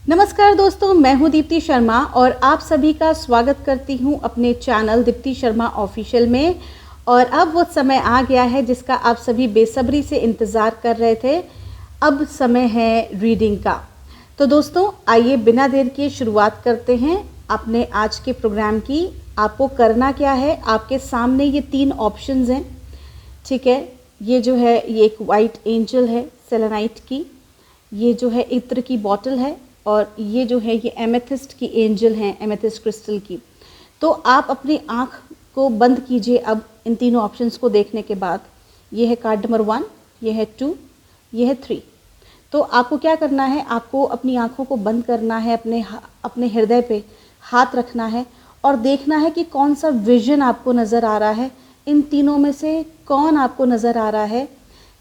नमस्कार दोस्तों, मैं हूं दीप्ति शर्मा और आप सभी का स्वागत करती हूं अपने चैनल दीप्ति शर्मा ऑफिशियल में। और अब वो समय आ गया है जिसका आप सभी बेसब्री से इंतज़ार कर रहे थे। अब समय है रीडिंग का। तो दोस्तों आइए बिना देर किए शुरुआत करते हैं अपने आज के प्रोग्राम की। आपको करना क्या है, आपके सामने ये 3 ऑप्शंस हैं, ठीक है। ये जो है ये एक वाइट एंजल है सेलेनाइट की, ये जो है इत्र की बॉटल है और ये जो है ये एमेथिस्ट की एंजल हैं, एमेथिस्ट क्रिस्टल की। तो आप अपनी आँख को बंद कीजिए अब इन तीनों ऑप्शंस को देखने के बाद। ये है कार्ड नंबर 1, ये है 2, ये है 3। तो आपको क्या करना है, आपको अपनी आँखों को बंद करना है, अपने हृदय पे हाथ रखना है और देखना है कि कौन सा विजन आपको नज़र आ रहा है। इन तीनों में से कौन आपको नज़र आ रहा है,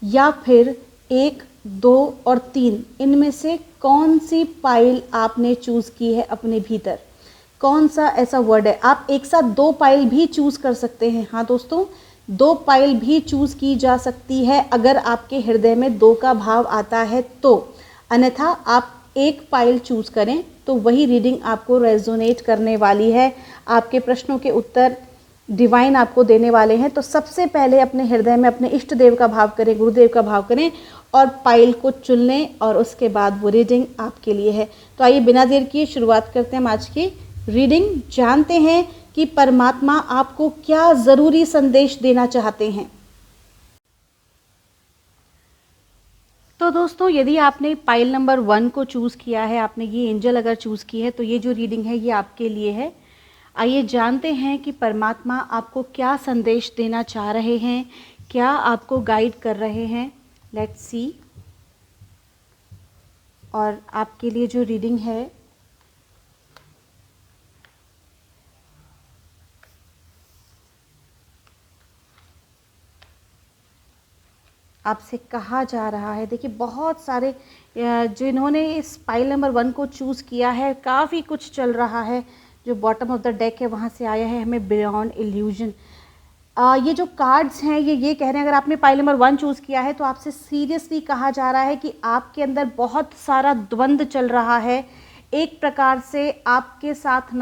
या फिर 1, 2 और 3 इनमें से कौन सी पाइल आपने चूज़ की है अपने भीतर। कौन सा ऐसा वर्ड है, आप एक साथ 2 पाइल भी चूज़ कर सकते हैं। हाँ दोस्तों, 2 पाइल भी चूज़ की जा सकती है अगर आपके हृदय में 2 का भाव आता है तो। अन्यथा आप 1 पाइल चूज़ करें तो वही रीडिंग आपको रेजोनेट करने वाली है। आपके प्रश्नों के उत्तर डिवाइन आपको देने वाले हैं। तो सबसे पहले अपने हृदय में अपने इष्ट देव का भाव करें, गुरुदेव का भाव करें और पाइल को चुन लें और उसके बाद वो रीडिंग आपके लिए है। तो आइए बिना देर किए शुरुआत करते हैं हम आज की रीडिंग। जानते हैं कि परमात्मा आपको क्या ज़रूरी संदेश देना चाहते हैं। तो दोस्तों यदि आपने पाइल नंबर 1 को चूज़ किया है, आपने ये एंजल अगर चूज़ की है, तो ये जो रीडिंग है ये आपके लिए है। आइए जानते हैं कि परमात्मा आपको क्या संदेश देना चाह रहे हैं, क्या आपको गाइड कर रहे हैं। Let's see. और आपके लिए जो रीडिंग है आपसे कहा जा रहा है, देखिए बहुत सारे जिन्होंने इस पाइल नंबर 1 को चूज़ किया है, काफ़ी कुछ चल रहा है। जो बॉटम ऑफ द डेक है वहाँ से आया है हमें बियॉन्ड इल्यूजन। ये जो कार्ड्स हैं ये कह रहे हैं, अगर आपने पाइल नंबर 1 चूज़ किया है तो आपसे सीरियसली कहा जा रहा है कि आपके अंदर बहुत सारा द्वंद्व चल रहा है। एक प्रकार से आपके साथ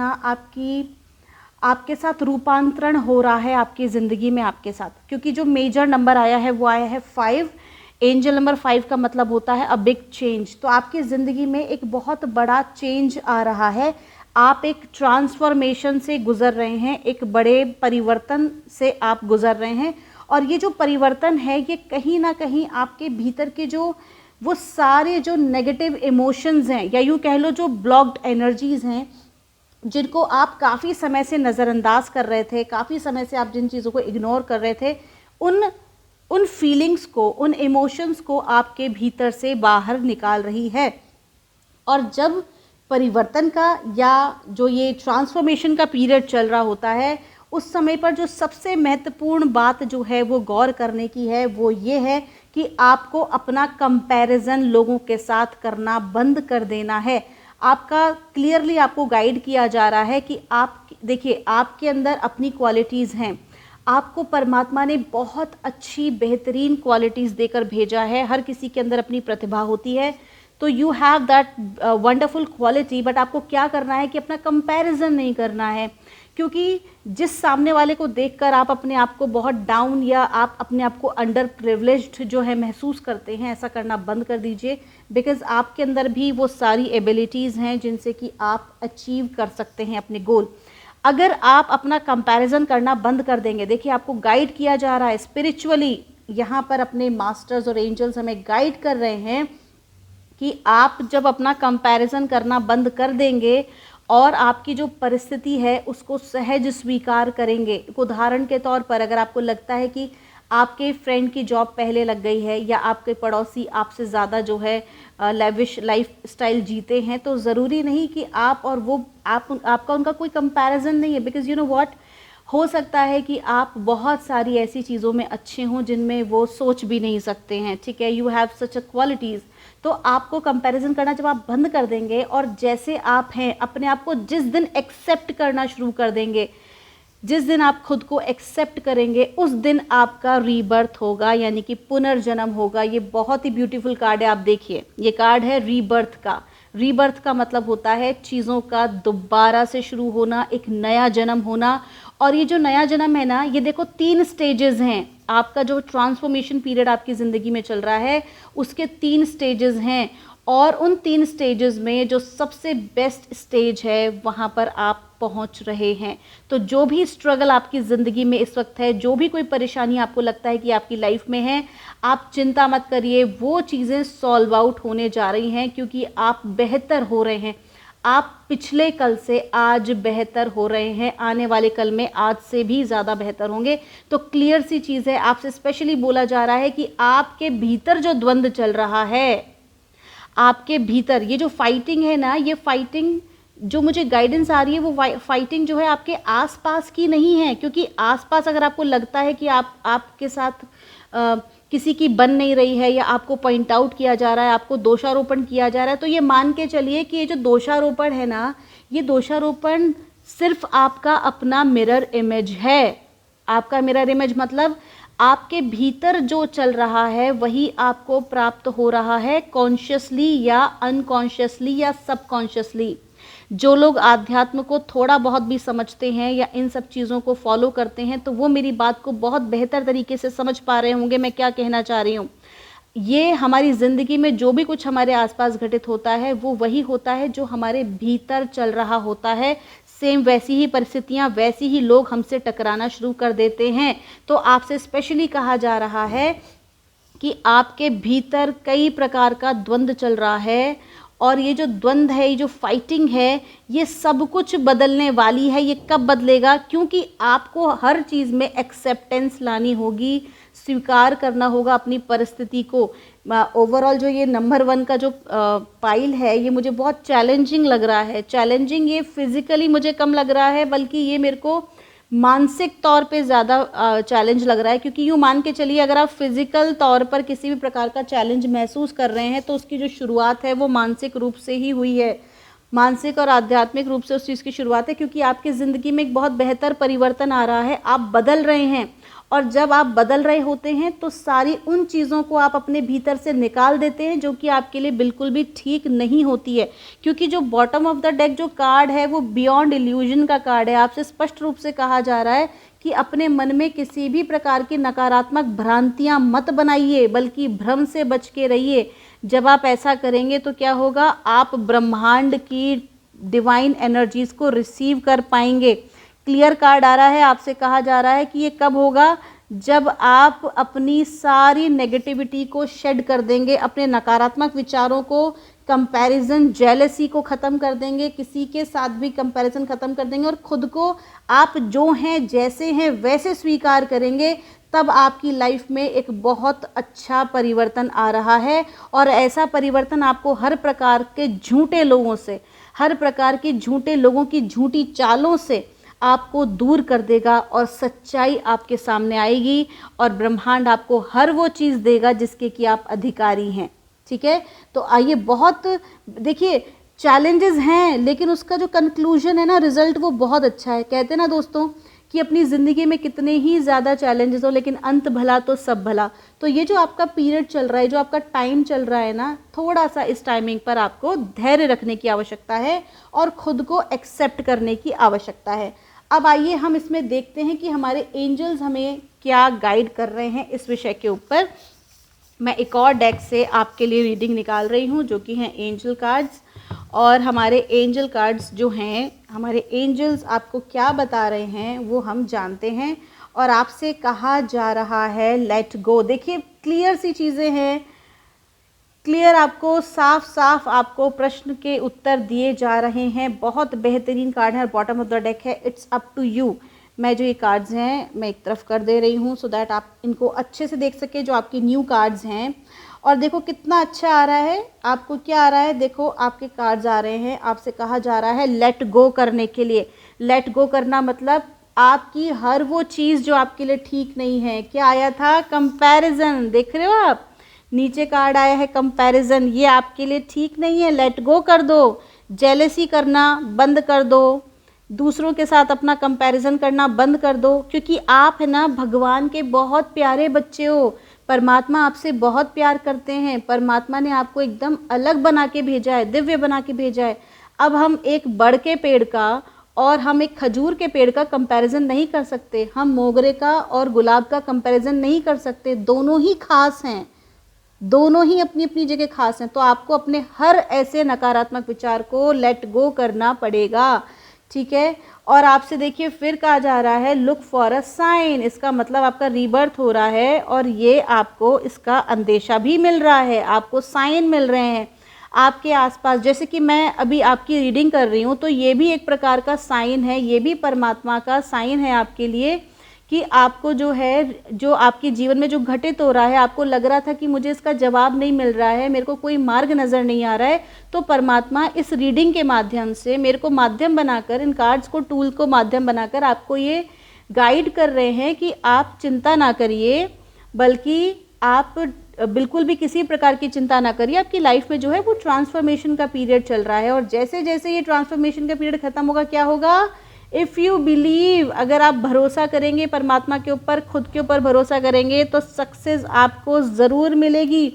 आपके साथ रूपांतरण हो रहा है आपकी ज़िंदगी में आपके साथ, क्योंकि जो मेजर नंबर आया है वो आया है 5। एंजल नंबर 5 का मतलब होता है अ बिग चेंज। तो आपकी ज़िंदगी में एक बहुत बड़ा चेंज आ रहा है। आप एक ट्रांसफॉर्मेशन से गुज़र रहे हैं, एक बड़े परिवर्तन से आप गुज़र रहे हैं। और ये जो परिवर्तन है ये कहीं ना कहीं आपके भीतर के वो सारे जो नेगेटिव इमोशंस हैं, या यूँ कह लो जो ब्लॉक्ड एनर्जीज़ हैं, जिनको आप काफ़ी समय से नज़रअंदाज कर रहे थे, काफ़ी समय से आप जिन चीज़ों को इग्नोर कर रहे थे, उन फीलिंग्स को, उन इमोशंस को आपके भीतर से बाहर निकाल रही है। और जब परिवर्तन का या जो ये ट्रांसफॉर्मेशन का पीरियड चल रहा होता है, उस समय पर जो सबसे महत्वपूर्ण बात जो है वो गौर करने की है, वो ये है कि आपको अपना कंपैरिजन लोगों के साथ करना बंद कर देना है। आपका क्लियरली आपको गाइड किया जा रहा है कि आप देखिए, आपके अंदर अपनी क्वालिटीज़ हैं। आपको परमात्मा ने बहुत अच्छी बेहतरीन क्वालिटीज़ देकर भेजा है। हर किसी के अंदर अपनी प्रतिभा होती है, तो you have that wonderful quality. But आपको क्या करना है कि अपना कंपैरिजन नहीं करना है, क्योंकि जिस सामने वाले को देखकर आप अपने आप को बहुत डाउन या आप अपने आप को अंडर प्रिविलेज्ड जो है महसूस करते हैं, ऐसा करना बंद कर दीजिए। बिकॉज़ आपके अंदर भी वो सारी एबिलिटीज़ हैं जिनसे कि आप अचीव कर सकते हैं अपने गोल। अगर आप अपना कंपैरिजन करना बंद कर देंगे, देखिए आपको गाइड किया जा रहा है स्पिरिचुअली, यहाँ पर अपने मास्टर्स और एंजल्स हमें गाइड कर रहे हैं कि आप जब अपना कंपैरिजन करना बंद कर देंगे और आपकी जो परिस्थिति है उसको सहज स्वीकार करेंगे। उदाहरण के तौर पर अगर आपको लगता है कि आपके फ्रेंड की जॉब पहले लग गई है, या आपके पड़ोसी आपसे ज़्यादा जो है लेविश लाइफ स्टाइल जीते हैं, तो ज़रूरी नहीं कि आप और वो आपका उनका कोई कंपैरिजन नहीं है। बिकॉज़ यू नो व्हाट, हो सकता है कि आप बहुत सारी ऐसी चीज़ों में अच्छे हों जिनमें वो सोच भी नहीं सकते हैं, ठीक है। You have such a qualities. तो आपको कंपैरिजन करना जब आप बंद कर देंगे और जैसे आप हैं अपने आप को जिस दिन एक्सेप्ट करना शुरू कर देंगे, जिस दिन आप खुद को एक्सेप्ट करेंगे, उस दिन आपका रीबर्थ होगा, यानी कि पुनर्जन्म होगा। ये बहुत ही ब्यूटीफुल कार्ड है, आप देखिए, ये कार्ड है रीबर्थ का। रीबर्थ का मतलब होता है चीज़ों का दोबारा से शुरू होना, एक नया जन्म होना। और ये जो नया जन्म है ना, ये देखो 3 स्टेजेस हैं। आपका जो ट्रांसफॉर्मेशन पीरियड आपकी ज़िंदगी में चल रहा है उसके 3 स्टेजेस हैं, और उन 3 स्टेजेस में जो सबसे बेस्ट स्टेज है वहाँ पर आप पहुँच रहे हैं। तो जो भी स्ट्रगल आपकी ज़िंदगी में इस वक्त है, जो भी कोई परेशानी आपको लगता है कि आपकी लाइफ में है, आप चिंता मत करिए, वो चीज़ें सॉल्व आउट होने जा रही हैं, क्योंकि आप बेहतर हो रहे हैं। आप पिछले कल से आज बेहतर हो रहे हैं, आने वाले कल में आज से भी ज़्यादा बेहतर होंगे। तो क्लियर सी चीज़ है, आपसे स्पेशली बोला जा रहा है कि आपके भीतर जो द्वंद्व चल रहा है, आपके भीतर ये जो फाइटिंग है ना, ये फाइटिंग जो मुझे गाइडेंस आ रही है, वो फाइटिंग जो है आपके आसपास की नहीं है। क्योंकि आसपास अगर आपको लगता है कि आपके साथ किसी की बन नहीं रही है, या आपको पॉइंट आउट किया जा रहा है, आपको दोषारोपण किया जा रहा है, तो ये मान के चलिए कि ये जो दोषारोपण है ना, ये दोषारोपण सिर्फ आपका अपना मिरर इमेज है। आपका मिरर इमेज मतलब आपके भीतर जो चल रहा है वही आपको प्राप्त हो रहा है, कॉन्शियसली या अनकॉन्शियसली या सबकॉन्शियसली। जो लोग आध्यात्म को थोड़ा बहुत भी समझते हैं या इन सब चीज़ों को फॉलो करते हैं, तो वो मेरी बात को बहुत बेहतर तरीके से समझ पा रहे होंगे मैं क्या कहना चाह रही हूँ। ये हमारी ज़िंदगी में जो भी कुछ हमारे आसपास घटित होता है वो वही होता है जो हमारे भीतर चल रहा होता है। सेम वैसी ही परिस्थितियाँ, वैसी ही लोग हमसे टकराना शुरू कर देते हैं। तो आपसे स्पेशली कहा जा रहा है कि आपके भीतर कई प्रकार का द्वंद्व चल रहा है, और ये जो द्वंद्व है, ये जो फाइटिंग है, ये सब कुछ बदलने वाली है। ये कब बदलेगा? क्योंकि आपको हर चीज़ में एक्सेप्टेंस लानी होगी, स्वीकार करना होगा अपनी परिस्थिति को। ओवरऑल जो ये नंबर 1 का जो पाइल है, ये मुझे बहुत चैलेंजिंग लग रहा है। चैलेंजिंग ये फिजिकली मुझे कम लग रहा है, बल्कि ये मेरे को मानसिक तौर पे ज़्यादा चैलेंज लग रहा है। क्योंकि यूँ मान के चलिए, अगर आप फिज़िकल तौर पर किसी भी प्रकार का चैलेंज महसूस कर रहे हैं, तो उसकी जो शुरुआत है वो मानसिक रूप से ही हुई है। मानसिक और आध्यात्मिक रूप से उस चीज़ की शुरुआत है, क्योंकि आपकी ज़िंदगी में एक बहुत बेहतर परिवर्तन आ रहा है, आप बदल रहे हैं। और जब आप बदल रहे होते हैं तो सारी उन चीज़ों को आप अपने भीतर से निकाल देते हैं जो कि आपके लिए बिल्कुल भी ठीक नहीं होती है। क्योंकि जो बॉटम ऑफ द डेक जो कार्ड है वो बियॉन्ड इल्यूजन का कार्ड है। आपसे स्पष्ट रूप से कहा जा रहा है कि अपने मन में किसी भी प्रकार की नकारात्मक भ्रांतियां मत बनाइए, बल्कि भ्रम से बच के रहिए। जब आप ऐसा करेंगे तो क्या होगा, आप ब्रह्मांड की डिवाइन एनर्जीज को रिसीव कर पाएंगे। क्लियर कार्ड आ रहा है, आपसे कहा जा रहा है कि ये कब होगा, जब आप अपनी सारी नेगेटिविटी को शेड कर देंगे, अपने नकारात्मक विचारों को, कंपैरिजन, जेलसी को ख़त्म कर देंगे, किसी के साथ भी कंपैरिजन ख़त्म कर देंगे, और खुद को आप जो हैं, जैसे हैं वैसे स्वीकार करेंगे। तब आपकी लाइफ में एक बहुत अच्छा परिवर्तन आ रहा है। और ऐसा परिवर्तन आपको हर प्रकार के झूठे लोगों से, हर प्रकार के झूठे लोगों की झूठी चालों से आपको दूर कर देगा, और सच्चाई आपके सामने आएगी, और ब्रह्मांड आपको हर वो चीज़ देगा जिसके कि आप अधिकारी हैं। ठीक है, तो आइए, बहुत देखिए चैलेंजेस हैं, लेकिन उसका जो कंक्लूजन है ना, रिजल्ट, वो बहुत अच्छा है। कहते हैं ना दोस्तों कि अपनी ज़िंदगी में कितने ही ज़्यादा चैलेंजेस हो, लेकिन अंत भला तो सब भला। तो ये जो आपका पीरियड चल रहा है, जो आपका टाइम चल रहा है ना, थोड़ा सा इस टाइमिंग पर आपको धैर्य रखने की आवश्यकता है और खुद को एक्सेप्ट करने की आवश्यकता है। अब आइए हम इसमें देखते हैं कि हमारे एंजल्स हमें क्या गाइड कर रहे हैं इस विषय के ऊपर। मैं एक और डेक से आपके लिए रीडिंग निकाल रही हूँ, जो कि हैं एंजल कार्ड्स। और हमारे एंजल कार्ड्स जो हैं, हमारे एंजल्स आपको क्या बता रहे हैं वो हम जानते हैं। और आपसे कहा जा रहा है लेट गो। देखिए क्लियर सी चीज़ें हैं, क्लियर, आपको साफ साफ आपको प्रश्न के उत्तर दिए जा रहे हैं। बहुत बेहतरीन कार्ड है, बॉटम ऑफ द डेक है इट्स अप टू यू। मैं जो ये कार्ड्स हैं मैं एक तरफ कर दे रही हूँ, सो दैट आप इनको अच्छे से देख सके, जो आपकी न्यू कार्ड्स हैं। और देखो कितना अच्छा आ रहा है, आपको क्या आ रहा है, देखो आपके कार्ड्स आ रहे हैं, आपसे कहा जा रहा है लेट गो करने के लिए। लेट गो करना मतलब आपकी हर वो चीज़ जो आपके लिए ठीक नहीं है। क्या आया था? कंपैरिजन। देख रहे हो आप, नीचे कार्ड आया है कंपैरिजन। ये आपके लिए ठीक नहीं है, लेट गो कर दो। जेलसी करना बंद कर दो, दूसरों के साथ अपना कंपैरिजन करना बंद कर दो, क्योंकि आप है ना भगवान के बहुत प्यारे बच्चे हो। परमात्मा आपसे बहुत प्यार करते हैं। परमात्मा ने आपको एकदम अलग बना के भेजा है, दिव्य बना के भेजा है। अब हम एक बड़ के पेड़ का और हम एक खजूर के पेड़ का कंपैरिजन नहीं कर सकते, हम मोगरे का और गुलाब का कंपैरिजन नहीं कर सकते। दोनों ही खास हैं, दोनों ही अपनी अपनी जगह खास हैं। तो आपको अपने हर ऐसे नकारात्मक विचार को लेट गो करना पड़ेगा, ठीक है। और आपसे देखिए फिर कहा जा रहा है लुक फॉर अ साइन, इसका मतलब आपका रीबर्थ हो रहा है और ये आपको इसका अंदेशा भी मिल रहा है, आपको साइन मिल रहे हैं आपके आसपास। जैसे कि मैं अभी आपकी रीडिंग कर रही हूँ तो ये भी एक प्रकार का साइन है, ये भी परमात्मा का साइन है आपके लिए कि आपको जो है, जो आपके जीवन में जो घटित हो रहा है, आपको लग रहा था कि मुझे इसका जवाब नहीं मिल रहा है, मेरे को कोई मार्ग नज़र नहीं आ रहा है, तो परमात्मा इस रीडिंग के माध्यम से मेरे को माध्यम बनाकर, इन कार्ड्स को टूल को माध्यम बनाकर आपको ये गाइड कर रहे हैं कि आप चिंता ना करिए, बल्कि आप बिल्कुल भी किसी प्रकार की चिंता ना करिए। आपकी लाइफ में जो है वो ट्रांसफॉर्मेशन का पीरियड चल रहा है और जैसे जैसे ये ट्रांसफॉर्मेशन का पीरियड खत्म होगा क्या होगा, इफ़ यू बिलीव, अगर आप भरोसा करेंगे परमात्मा के ऊपर, खुद के ऊपर भरोसा करेंगे तो सक्सेस आपको ज़रूर मिलेगी।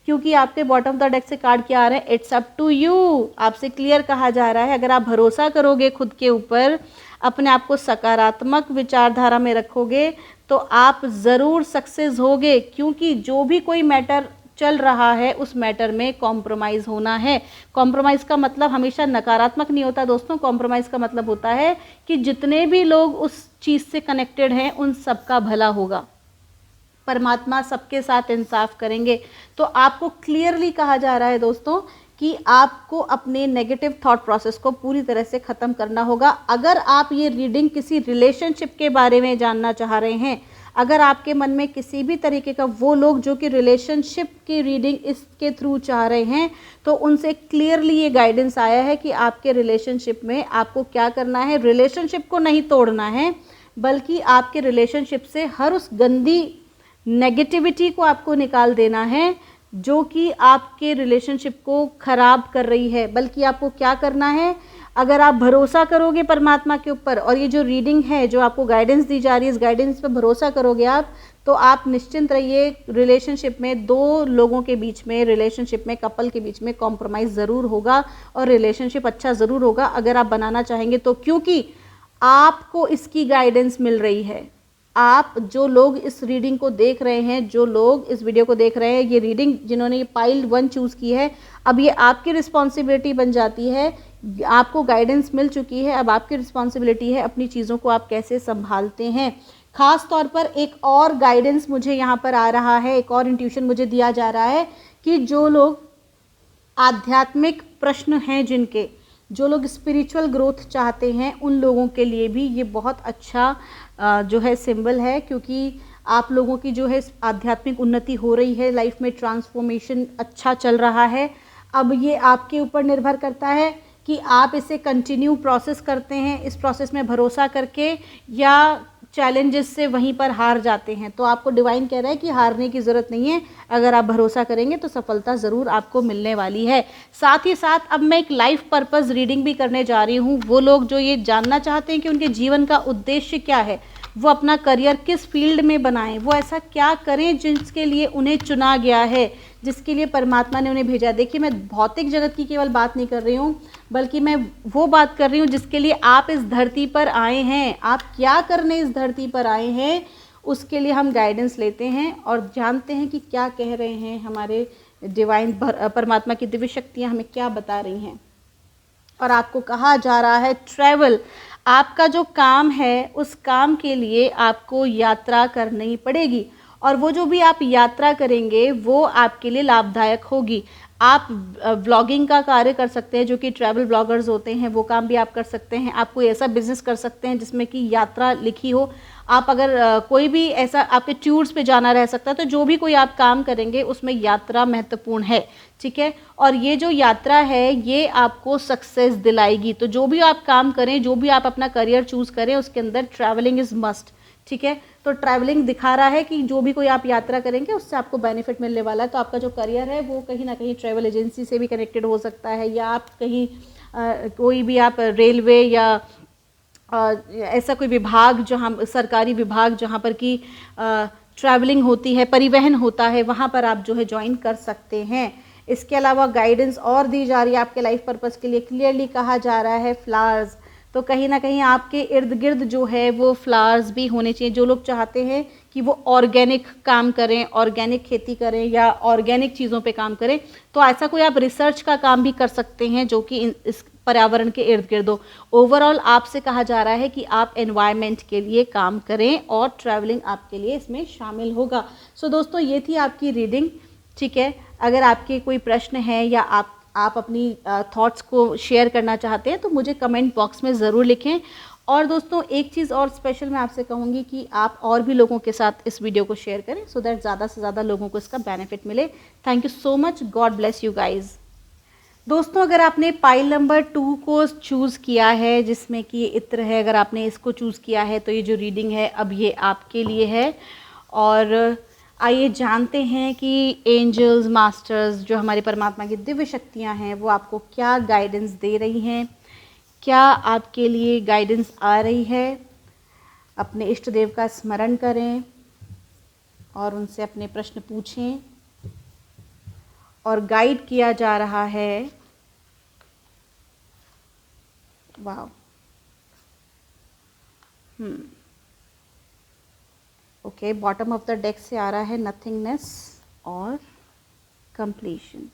क्योंकि आपके बॉटम ऑफ द डेक से कार्ड क्या आ रहे हैं, इट्स अप टू यू, आपसे क्लियर कहा जा रहा है अगर आप भरोसा करोगे खुद के ऊपर, अपने आप को सकारात्मक विचारधारा में रखोगे तो आप ज़रूर सक्सेस होगे। क्योंकि जो भी कोई मैटर चल रहा है उस मैटर में कॉम्प्रोमाइज़ होना है। कॉम्प्रोमाइज़ का मतलब हमेशा नकारात्मक नहीं होता दोस्तों, कॉम्प्रोमाइज़ का मतलब होता है कि जितने भी लोग उस चीज़ से कनेक्टेड हैं उन सबका भला होगा, परमात्मा सबके साथ इंसाफ करेंगे। तो आपको क्लियरली कहा जा रहा है दोस्तों कि आपको अपने नेगेटिव थॉट प्रोसेस को पूरी तरह से ख़त्म करना होगा। अगर आप ये रीडिंग किसी रिलेशनशिप के बारे में जानना चाह रहे हैं, अगर आपके मन में किसी भी तरीके का वो लोग जो कि रिलेशनशिप की रीडिंग इसके थ्रू चाह रहे हैं, तो उनसे क्लियरली ये गाइडेंस आया है कि आपके रिलेशनशिप में आपको क्या करना है। रिलेशनशिप को नहीं तोड़ना है, बल्कि आपके रिलेशनशिप से हर उस गंदी नेगेटिविटी को आपको निकाल देना है जो कि आपके रिलेशनशिप को ख़राब कर रही है। बल्कि आपको क्या करना है, अगर आप भरोसा करोगे परमात्मा के ऊपर और ये जो रीडिंग है, जो आपको गाइडेंस दी जा रही है, इस गाइडेंस पे भरोसा करोगे आप, तो आप निश्चिंत रहिए रिलेशनशिप में, दो लोगों के बीच में, रिलेशनशिप में, कपल के बीच में कॉम्प्रोमाइज़ ज़रूर होगा और रिलेशनशिप अच्छा ज़रूर होगा अगर आप बनाना चाहेंगे तो। क्योंकि आपको इसकी गाइडेंस मिल रही है। आप जो लोग इस रीडिंग को देख रहे हैं, जो लोग इस वीडियो को देख रहे हैं, ये रीडिंग जिन्होंने ये पाइल 1 चूज़ की है, अब ये आपकी रिस्पॉन्सिबिलिटी बन जाती है। आपको गाइडेंस मिल चुकी है, अब आपकी रिस्पॉन्सिबिलिटी है अपनी चीज़ों को आप कैसे संभालते हैं। ख़ास तौर पर एक और गाइडेंस मुझे यहाँ पर आ रहा है, एक और इंट्यूशन मुझे दिया जा रहा है कि जो लोग आध्यात्मिक प्रश्न हैं, जिनके, जो लोग स्पिरिचुअल ग्रोथ चाहते हैं, उन लोगों के लिए भी ये बहुत अच्छा जो है सिंबल है। क्योंकि आप लोगों की जो है आध्यात्मिक उन्नति हो रही है, लाइफ में ट्रांसफॉर्मेशन अच्छा चल रहा है। अब ये आपके ऊपर निर्भर करता है कि आप इसे कंटिन्यू प्रोसेस करते हैं, इस प्रोसेस में भरोसा करके, या चैलेंजेस से वहीं पर हार जाते हैं। तो आपको डिवाइन कह रहा है कि हारने की ज़रूरत नहीं है, अगर आप भरोसा करेंगे तो सफलता ज़रूर आपको मिलने वाली है। साथ ही साथ अब मैं एक लाइफ पर्पस रीडिंग भी करने जा रही हूँ। वो लोग जो ये जानना चाहते हैं कि उनके जीवन का उद्देश्य क्या है, वो अपना करियर किस फील्ड में बनाएं, वो ऐसा क्या करें जिसके लिए उन्हें चुना गया है, जिसके लिए परमात्मा ने उन्हें भेजा। देखिए, मैं भौतिक जगत की केवल बात नहीं कर रही हूँ, बल्कि मैं वो बात कर रही हूँ जिसके लिए आप इस धरती पर आए हैं। आप क्या करने इस धरती पर आए हैं, उसके लिए हम गाइडेंस लेते हैं और जानते हैं कि क्या कह रहे हैं हमारे डिवाइन, परमात्मा की दिव्य शक्तियाँ हमें क्या बता रही हैं। और आपको कहा जा रहा है ट्रैवल, आपका जो काम है उस काम के लिए आपको यात्रा करनी पड़ेगी और वो जो भी आप यात्रा करेंगे वो आपके लिए लाभदायक होगी। आप ब्लॉगिंग का कार्य कर सकते हैं, जो कि ट्रैवल ब्लॉगर्स होते हैं, वो काम भी आप कर सकते हैं। आप कोई ऐसा बिजनेस कर सकते हैं जिसमें कि यात्रा लिखी हो। आप अगर कोई भी ऐसा आपके टूर्स पे जाना रह सकता है, तो जो भी कोई आप काम करेंगे उसमें यात्रा महत्वपूर्ण है, ठीक है। और ये जो यात्रा है ये आपको सक्सेस दिलाएगी। तो जो भी आप काम करें, जो भी आप अपना करियर चूज़ करें, उसके अंदर ट्रैवलिंग इज़ मस्ट, ठीक है। तो ट्रैवलिंग दिखा रहा है कि जो भी कोई आप यात्रा करेंगे उससे आपको बेनिफिट मिलने वाला है। तो आपका जो करियर है वो कहीं ना कहीं ट्रैवल एजेंसी से भी कनेक्टेड हो सकता है, या आप कहीं कोई भी आप रेलवे या ऐसा कोई विभाग, जहाँ सरकारी विभाग जहाँ पर कि ट्रैवलिंग होती है, परिवहन होता है, वहाँ पर आप जो है ज्वाइन कर सकते हैं। इसके अलावा गाइडेंस और दी जा रही है आपके लाइफ पर्पस के लिए। क्लियरली कहा जा रहा है फ्लावर्स, तो कहीं ना कहीं आपके इर्द गिर्द जो है वो फ्लावर्स भी होने चाहिए। जो लोग चाहते हैं कि वो ऑर्गेनिक काम करें, ऑर्गेनिक खेती करें या ऑर्गेनिक चीज़ों पे काम करें, तो ऐसा कोई आप रिसर्च का काम भी कर सकते हैं जो कि इस पर्यावरण के इर्द गिर्द हो। ओवरऑल आपसे कहा जा रहा है कि आप एनवायरनमेंट के लिए काम करें और ट्रैवलिंग आपके लिए इसमें शामिल होगा। सो दोस्तों, ये थी आपकी रीडिंग। ठीक है, अगर आपके कोई प्रश्न है या आप अपनी थॉट्स को शेयर करना चाहते हैं तो मुझे कमेंट बॉक्स में ज़रूर लिखें। और दोस्तों, एक चीज़ और स्पेशल मैं आपसे कहूँगी कि आप और भी लोगों के साथ इस वीडियो को शेयर करें सो दैट ज़्यादा से ज़्यादा लोगों को इसका बेनिफिट मिले। Thank you so much, God bless you guys. दोस्तों, अगर आपने पाइल नंबर 2 को चूज़ किया है जिसमें कि इत्र है, अगर आपने इसको चूज़ किया है तो ये जो रीडिंग है अब ये आपके लिए है। और आइए जानते हैं कि एंजल्स, मास्टर्स, जो हमारे परमात्मा की दिव्य शक्तियां हैं, वो आपको क्या गाइडेंस दे रही हैं, क्या आपके लिए गाइडेंस आ रही है। अपने इष्ट देव का स्मरण करें और उनसे अपने प्रश्न पूछें। और गाइड किया जा रहा है, वाह, okay, bottom of the deck से आ रहा है नथिंगनेस और कंप्लीशन।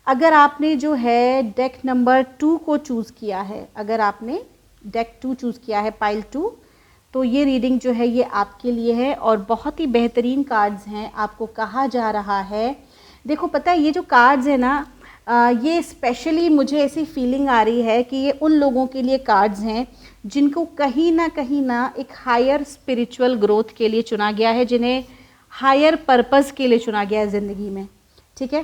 अगर आपने जो है डेक नंबर 2 को चूज़ किया है, अगर आपने डेक 2 चूज़ किया है, पाइल 2, तो ये रीडिंग जो है ये आपके लिए है और बहुत ही बेहतरीन कार्ड्स हैं। आपको कहा जा रहा है, देखो पता है ये जो कार्ड्स है ना, ये स्पेशली मुझे ऐसी फीलिंग आ रही है कि ये उन लोगों के लिए कार्ड्स हैं जिनको कहीं ना एक हायर स्पिरिचुअल ग्रोथ के लिए चुना गया है, जिन्हें हायर पर्पस के लिए चुना गया है ज़िंदगी में। ठीक है,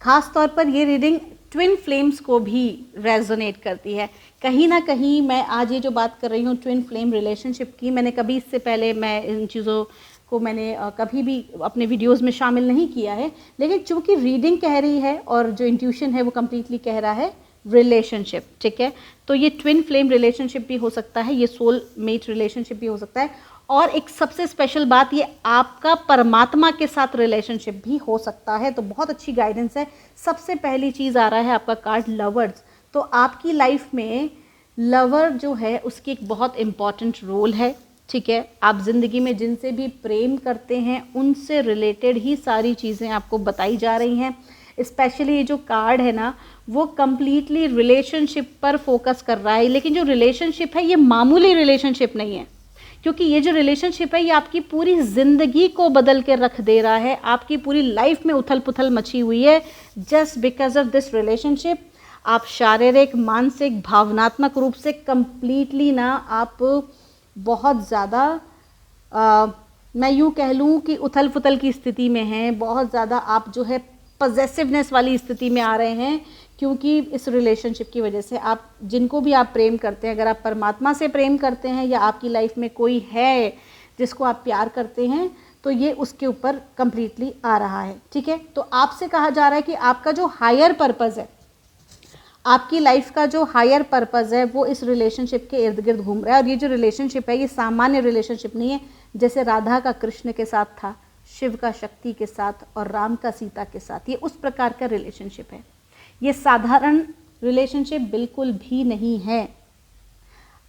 ख़ास तौर पर ये रीडिंग ट्विन फ्लेम्स को भी रेजोनेट करती है। कहीं ना कहीं मैं आज ये जो बात कर रही हूँ ट्विन फ्लेम रिलेशनशिप की, मैंने कभी इससे पहले मैं इन चीज़ों को मैंने कभी भी अपने वीडियोस में शामिल नहीं किया है, लेकिन चूंकि रीडिंग कह रही है और जो इंट्यूशन है वो कम्प्लीटली कह रहा है रिलेशनशिप। ठीक है, तो ये ट्विन फ्लेम रिलेशनशिप भी हो सकता है, ये सोल मेट रिलेशनशिप भी हो सकता है, और एक सबसे स्पेशल बात, ये आपका परमात्मा के साथ रिलेशनशिप भी हो सकता है। तो बहुत अच्छी गाइडेंस है। सबसे पहली चीज़ आ रहा है आपका कार्ड लवर्स। तो आपकी लाइफ में लवर जो है उसकी एक बहुत इम्पॉर्टेंट रोल है। ठीक है, आप ज़िंदगी में जिनसे भी प्रेम करते हैं उनसे रिलेटेड ही सारी चीज़ें आपको बताई जा रही हैं। स्पेशली ये जो कार्ड है ना, वो कम्प्लीटली रिलेशनशिप पर फोकस कर रहा है। लेकिन जो रिलेशनशिप है ये मामूली रिलेशनशिप नहीं है, क्योंकि ये जो रिलेशनशिप है ये आपकी पूरी ज़िंदगी को बदल के रख दे रहा है। आपकी पूरी लाइफ में उथल पुथल मची हुई है just because of this relationship. आप शारीरिक, मानसिक, भावनात्मक रूप से कम्प्लीटली ना आप बहुत ज़्यादा मैं यूँ कह लूँ कि उथल पुथल की स्थिति में हैं। बहुत ज़्यादा आप जो है पॉजेसिवनेस वाली स्थिति में आ रहे हैं, क्योंकि इस रिलेशनशिप की वजह से आप जिनको भी आप प्रेम करते हैं, अगर आप परमात्मा से प्रेम करते हैं या आपकी लाइफ में कोई है जिसको आप प्यार करते हैं, तो ये उसके ऊपर कम्प्लीटली आ रहा है। ठीक है, तो आपसे कहा जा रहा है कि आपका जो हायर पर्पज़ है, आपकी लाइफ का जो हायर पर्पज़ है वो इस रिलेशनशिप के इर्द गिर्द घूम रहा है। और ये जो रिलेशनशिप है ये सामान्य रिलेशनशिप नहीं है, जैसे राधा का कृष्ण के साथ था, शिव का शक्ति के साथ और राम का सीता के साथ। ये उस प्रकार का रिलेशनशिप है, ये साधारण रिलेशनशिप बिल्कुल भी नहीं है।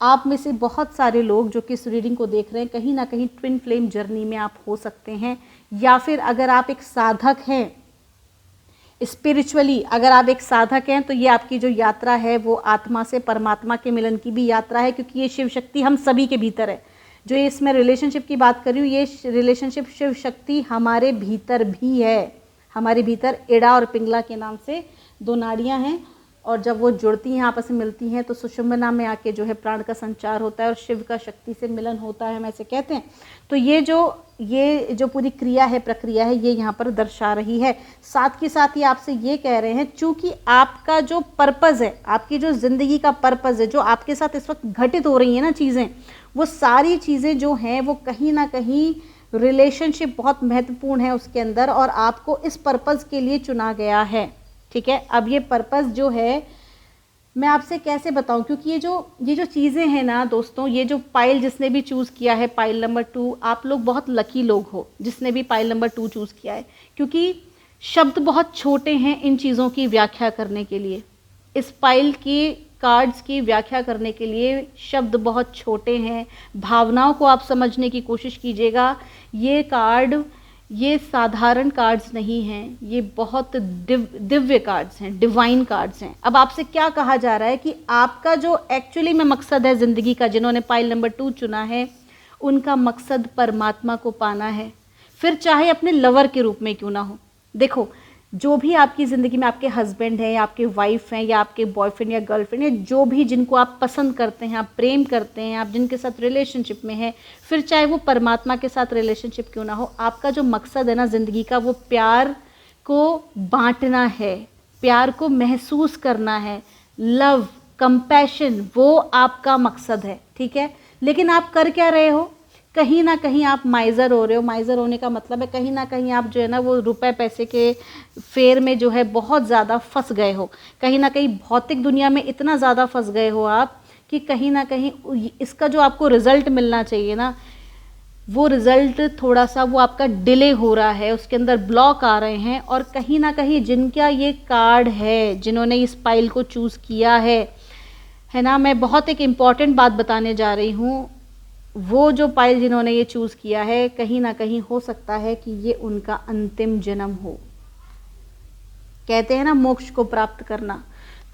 आप में से बहुत सारे लोग जो कि इस रीडिंग को देख रहे हैं, कहीं ना कहीं ट्विन फ्लेम जर्नी में आप हो सकते हैं, या फिर अगर आप एक साधक हैं स्पिरिचुअली, अगर आप एक साधक हैं तो ये आपकी जो यात्रा है वो आत्मा से परमात्मा के मिलन की भी यात्रा है, क्योंकि ये शिव शक्ति हम सभी के भीतर है। जो ये इसमें रिलेशनशिप की बात कर रही हूँ, ये रिलेशनशिप शिव शक्ति हमारे भीतर भी है। हमारे भीतर इड़ा और पिंगला के नाम से 2 नाड़ियाँ हैं, और जब वो जुड़ती हैं, आपस में मिलती हैं, तो सुषुम्ना में आके जो है प्राण का संचार होता है और शिव का शक्ति से मिलन होता है, हम ऐसे कहते हैं। तो ये जो पूरी क्रिया है, प्रक्रिया है, ये यहाँ पर दर्शा रही है। साथ के साथ ही आपसे ये कह रहे हैं, चूँकि आपका जो पर्पज़ है, आपकी जो ज़िंदगी का पर्पज़ है, जो आपके साथ इस वक्त घटित हो रही हैं ना चीज़ें, वो सारी चीज़ें जो हैं वो कहीं ना कहीं रिलेशनशिप बहुत महत्वपूर्ण है उसके अंदर, और आपको इस पर्पज़ के लिए चुना गया है। ठीक है, अब ये पर्पज़ जो है मैं आपसे कैसे बताऊं, क्योंकि ये जो चीज़ें हैं ना दोस्तों, ये जो पाइल जिसने भी चूज़ किया है पाइल नंबर 2, आप लोग बहुत लकी लोग हो जिसने भी पाइल नंबर 2 चूज़ किया है, क्योंकि शब्द बहुत छोटे हैं इन चीज़ों की व्याख्या करने के लिए। इस पाइल की कार्ड्स की व्याख्या करने के लिए शब्द बहुत छोटे हैं। भावनाओं को आप समझने की कोशिश कीजिएगा। ये कार्ड ये साधारण कार्ड्स नहीं हैं, ये बहुत दिव्य कार्ड्स हैं, डिवाइन कार्ड्स हैं। अब आपसे क्या कहा जा रहा है कि आपका जो एक्चुअली में मकसद है ज़िंदगी का, जिन्होंने पाइल नंबर 2 चुना है, उनका मकसद परमात्मा को पाना है, फिर चाहे अपने लवर के रूप में क्यों ना हो। देखो, जो भी आपकी ज़िंदगी में आपके हस्बैंड हैं या आपके वाइफ हैं या आपके बॉयफ्रेंड या गर्लफ्रेंड या जो भी जिनको आप पसंद करते हैं, आप प्रेम करते हैं, आप जिनके साथ रिलेशनशिप में हैं, फिर चाहे वो परमात्मा के साथ रिलेशनशिप क्यों ना हो, आपका जो मकसद है ना ज़िंदगी का, वो प्यार को बांटना है, प्यार को महसूस करना है, लव, कंपैशन, वो आपका मकसद है, ठीक है। लेकिन आप कर क्या रहे हो, कहीं ना कहीं आप माइज़र हो रहे हो। माइज़र होने का मतलब है कहीं ना कहीं आप जो है ना वो रुपए पैसे के फेर में जो है बहुत ज़्यादा फंस गए हो, कहीं ना कहीं भौतिक दुनिया में इतना ज़्यादा फंस गए हो आप कि कहीं ना कहीं इसका जो आपको रिज़ल्ट मिलना चाहिए ना, वो रिज़ल्ट थोड़ा सा वो आपका डिले हो रहा है, उसके अंदर ब्लॉक आ रहे हैं। और कहीं ना कहीं जिनका ये कार्ड है, जिन्होंने इस पाइल को चूज़ किया है ना, मैं बहुत एक इम्पॉर्टेंट बात बताने जा रही हूँ। वो जो पाइल जिन्होंने ये चूज़ किया है, कहीं ना कहीं हो सकता है कि ये उनका अंतिम जन्म हो। कहते हैं ना मोक्ष को प्राप्त करना,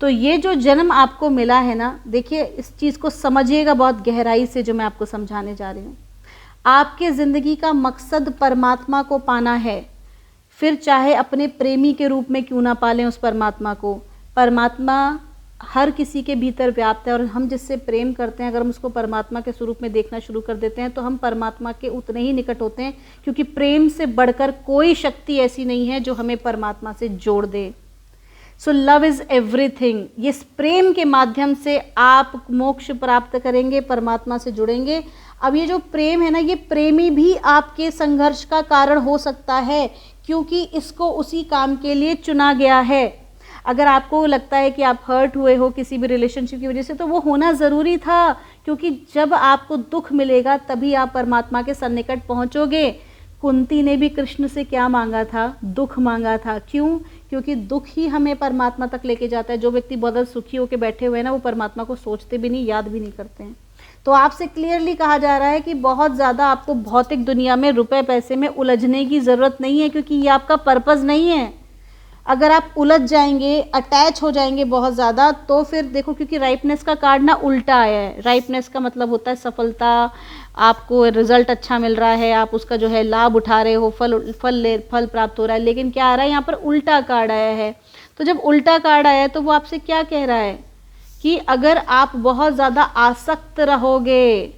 तो ये जो जन्म आपको मिला है ना, देखिए इस चीज़ को समझिएगा बहुत गहराई से जो मैं आपको समझाने जा रही हूँ। आपके ज़िंदगी का मकसद परमात्मा को पाना है, फिर चाहे अपने प्रेमी के रूप में क्यों ना पालें उस परमात्मा को। परमात्मा हर किसी के भीतर व्याप्त है, और हम जिससे प्रेम करते हैं, अगर हम उसको परमात्मा के स्वरूप में देखना शुरू कर देते हैं तो हम परमात्मा के उतने ही निकट होते हैं, क्योंकि प्रेम से बढ़कर कोई शक्ति ऐसी नहीं है जो हमें परमात्मा से जोड़ दे। So love is everything. ये प्रेम के माध्यम से आप मोक्ष प्राप्त करेंगे, परमात्मा से जुड़ेंगे। अब ये जो प्रेम है ना, ये प्रेमी भी आपके संघर्ष का कारण हो सकता है, क्योंकि इसको उसी काम के लिए चुना गया है। अगर आपको लगता है कि आप हर्ट हुए हो किसी भी रिलेशनशिप की वजह से, तो वो होना ज़रूरी था, क्योंकि जब आपको दुख मिलेगा तभी आप परमात्मा के सन्निकट पहुंचोगे। कुंती ने भी कृष्ण से क्या मांगा था, दुख मांगा था। क्यों? क्योंकि दुख ही हमें परमात्मा तक लेके जाता है। जो व्यक्ति बहुत ज़्यादा सुखी होकर बैठे हुए हैं ना, वो परमात्मा को सोचते भी नहीं, याद भी नहीं करते हैं। तो आपसे क्लियरली कहा जा रहा है कि बहुत ज़्यादा आपको भौतिक दुनिया में रुपए पैसे में उलझने की ज़रूरत नहीं है, क्योंकि ये आपका पर्पज़ नहीं है। अगर आप उलझ जाएंगे, अटैच हो जाएंगे बहुत ज़्यादा, तो फिर देखो, क्योंकि राइपनेस का कार्ड ना उल्टा आया है। राइपनेस का मतलब होता है सफलता, आपको रिजल्ट अच्छा मिल रहा है, आप उसका जो है लाभ उठा रहे हो, फल प्राप्त हो रहा है। लेकिन क्या आ रहा है यहाँ पर, उल्टा कार्ड आया है। तो जब उल्टा कार्ड आया है तो वो आपसे क्या कह रहा है कि अगर आप बहुत ज़्यादा आसक्त रहोगे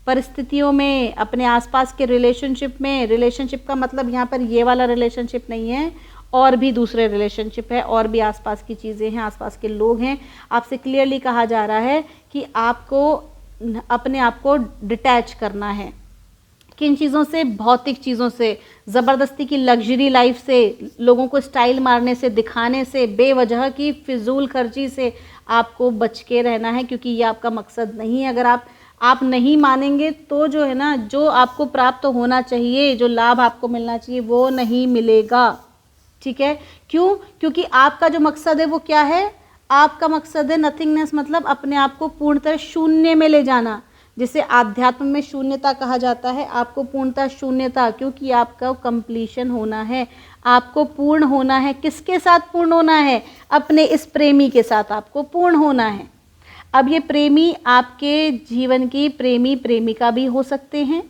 परिस्थितियों में, अपने आसपास के रिलेशनशिप में, रिलेशनशिप का मतलब यहाँ पर ये वाला रिलेशनशिप नहीं है, और भी दूसरे रिलेशनशिप है, और भी आसपास की चीज़ें हैं, आसपास के लोग हैं। आपसे क्लियरली कहा जा रहा है कि आपको अपने आप को डिटैच करना है। किन चीज़ों से? भौतिक चीज़ों से, ज़बरदस्ती की लग्जरी लाइफ से, लोगों को स्टाइल मारने से, दिखाने से, बेवजह की फिजूल खर्ची से आपको बच के रहना है, क्योंकि ये आपका मकसद नहीं है। अगर आप नहीं मानेंगे तो जो है ना, जो आपको प्राप्त होना चाहिए, जो लाभ आपको मिलना चाहिए, वो नहीं मिलेगा। ठीक है? क्यों? क्योंकि आपका जो मकसद है वो क्या है? आपका मकसद है नथिंगनेस, मतलब अपने आप को पूर्णतः शून्य में ले जाना, जिसे आध्यात्म में शून्यता कहा जाता है। आपको पूर्णतः शून्यता, क्योंकि आपका कंप्लीशन होना है, आपको पूर्ण होना है। किसके साथ पूर्ण होना है? अपने इस प्रेमी के साथ आपको पूर्ण होना है। अब ये प्रेमी आपके जीवन की प्रेमी प्रेमिका भी हो सकते हैं,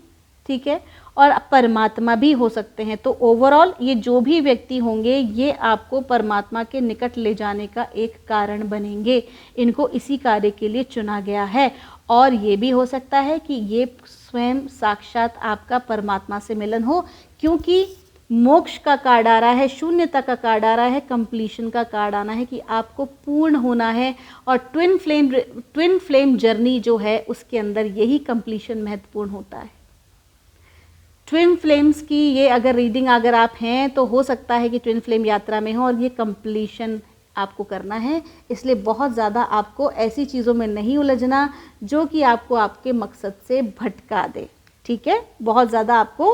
ठीक है, और परमात्मा भी हो सकते हैं। तो ओवरऑल ये जो भी व्यक्ति होंगे, ये आपको परमात्मा के निकट ले जाने का एक कारण बनेंगे। इनको इसी कार्य के लिए चुना गया है। और ये भी हो सकता है कि ये स्वयं साक्षात आपका परमात्मा से मिलन हो, क्योंकि मोक्ष का कार्ड आ रहा है, शून्यता का कार्ड आ रहा है, कंप्लीशन का कार्ड आना है कि आपको पूर्ण होना है। और ट्विन फ्लेम जर्नी जो है, उसके अंदर यही कंप्लीशन महत्वपूर्ण होता है। ट्विन फ्लेम्स की ये अगर रीडिंग अगर आप हैं, तो हो सकता है कि ट्विन फ्लेम यात्रा में हो और ये कंप्लीशन आपको करना है, इसलिए बहुत ज़्यादा आपको ऐसी चीज़ों में नहीं उलझना जो कि आपको आपके मकसद से भटका दे, ठीक है। बहुत ज़्यादा आपको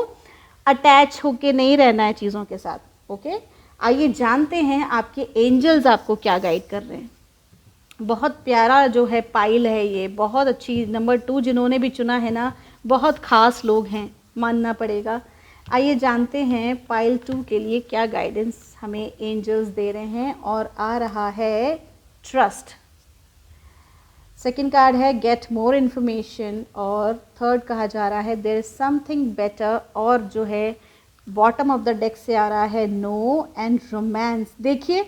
अटैच होके नहीं रहना है चीज़ों के साथ, ओके। आइए जानते हैं आपके एंजल्स आपको क्या गाइड कर रहे हैं। बहुत प्यारा जो है पाइल है ये, बहुत अच्छी। नंबर 2 जिन्होंने भी चुना है ना, बहुत ख़ास लोग हैं, मानना पड़ेगा। आइए जानते हैं पाइल 2 के लिए क्या गाइडेंस हमें एंजल्स दे रहे हैं। और आ रहा है ट्रस्ट, सेकंड कार्ड है गेट मोर इन्फॉर्मेशन, और थर्ड कहा जा रहा है देयर इज समथिंग बेटर, और जो है बॉटम ऑफ द डेक से आ रहा है नो एंड रोमांस। देखिए,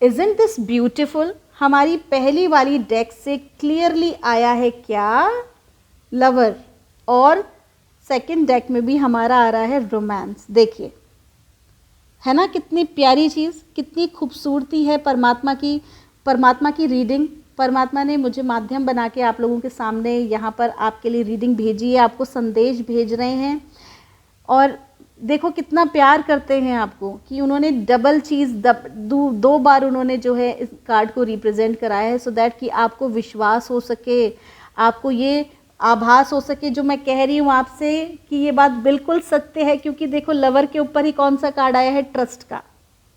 इजंट दिस ब्यूटिफुल, हमारी पहली वाली डेक से क्लियरली आया है क्या, लवर, और सेकंड डेक में भी हमारा आ रहा है रोमांस। देखिए, है ना कितनी प्यारी चीज़, कितनी खूबसूरती है परमात्मा की रीडिंग। परमात्मा ने मुझे माध्यम बना के आप लोगों के सामने यहाँ पर आपके लिए रीडिंग भेजी है, आपको संदेश भेज रहे हैं। और देखो कितना प्यार करते हैं आपको कि उन्होंने डबल चीज़ दो बार उन्होंने जो है इस कार्ड को रिप्रेजेंट कराया है, सो दैट कि आपको विश्वास हो सके, आपको ये आभास हो सके जो मैं कह रही हूँ आपसे कि ये बात बिल्कुल सत्य है। क्योंकि देखो लवर के ऊपर ही कौन सा कार्ड आया है, ट्रस्ट का।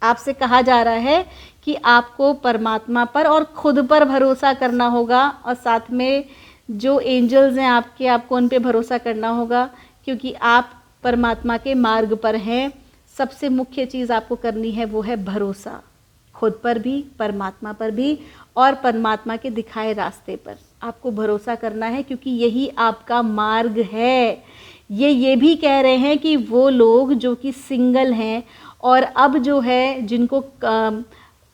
आपसे कहा जा रहा है कि आपको परमात्मा पर और खुद पर भरोसा करना होगा, और साथ में जो एंजल्स हैं आपके, आपको उन पे भरोसा करना होगा, क्योंकि आप परमात्मा के मार्ग पर हैं। सबसे मुख्य चीज़ आपको करनी है वो है भरोसा, खुद पर भी, परमात्मा पर भी, और परमात्मा के दिखाए रास्ते पर आपको भरोसा करना है, क्योंकि यही आपका मार्ग है। ये भी कह रहे हैं कि वो लोग जो कि सिंगल हैं और अब जो है जिनको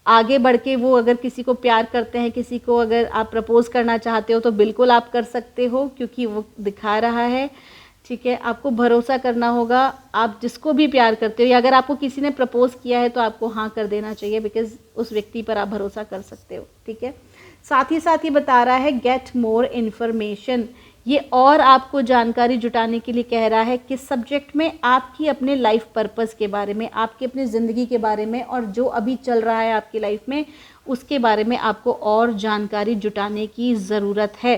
आगे बढ़ के वो अगर किसी को प्यार करते हैं, किसी को अगर आप प्रपोज करना चाहते हो तो बिल्कुल आप कर सकते हो, क्योंकि वो दिखा रहा है, ठीक है। आपको भरोसा करना होगा, आप जिसको भी प्यार करते हो, या अगर आपको किसी ने प्रपोज किया है तो आपको हाँ कर देना चाहिए, बिकॉज उस व्यक्ति पर आप भरोसा कर सकते हो, ठीक है। साथ ही बता रहा है गेट मोर इन्फॉर्मेशन, ये और आपको जानकारी जुटाने के लिए कह रहा है किस सब्जेक्ट में, आपकी अपने लाइफ पर्पस के बारे में, आपकी अपनी ज़िंदगी के बारे में, और जो अभी चल रहा है आपकी लाइफ में उसके बारे में आपको और जानकारी जुटाने की ज़रूरत है,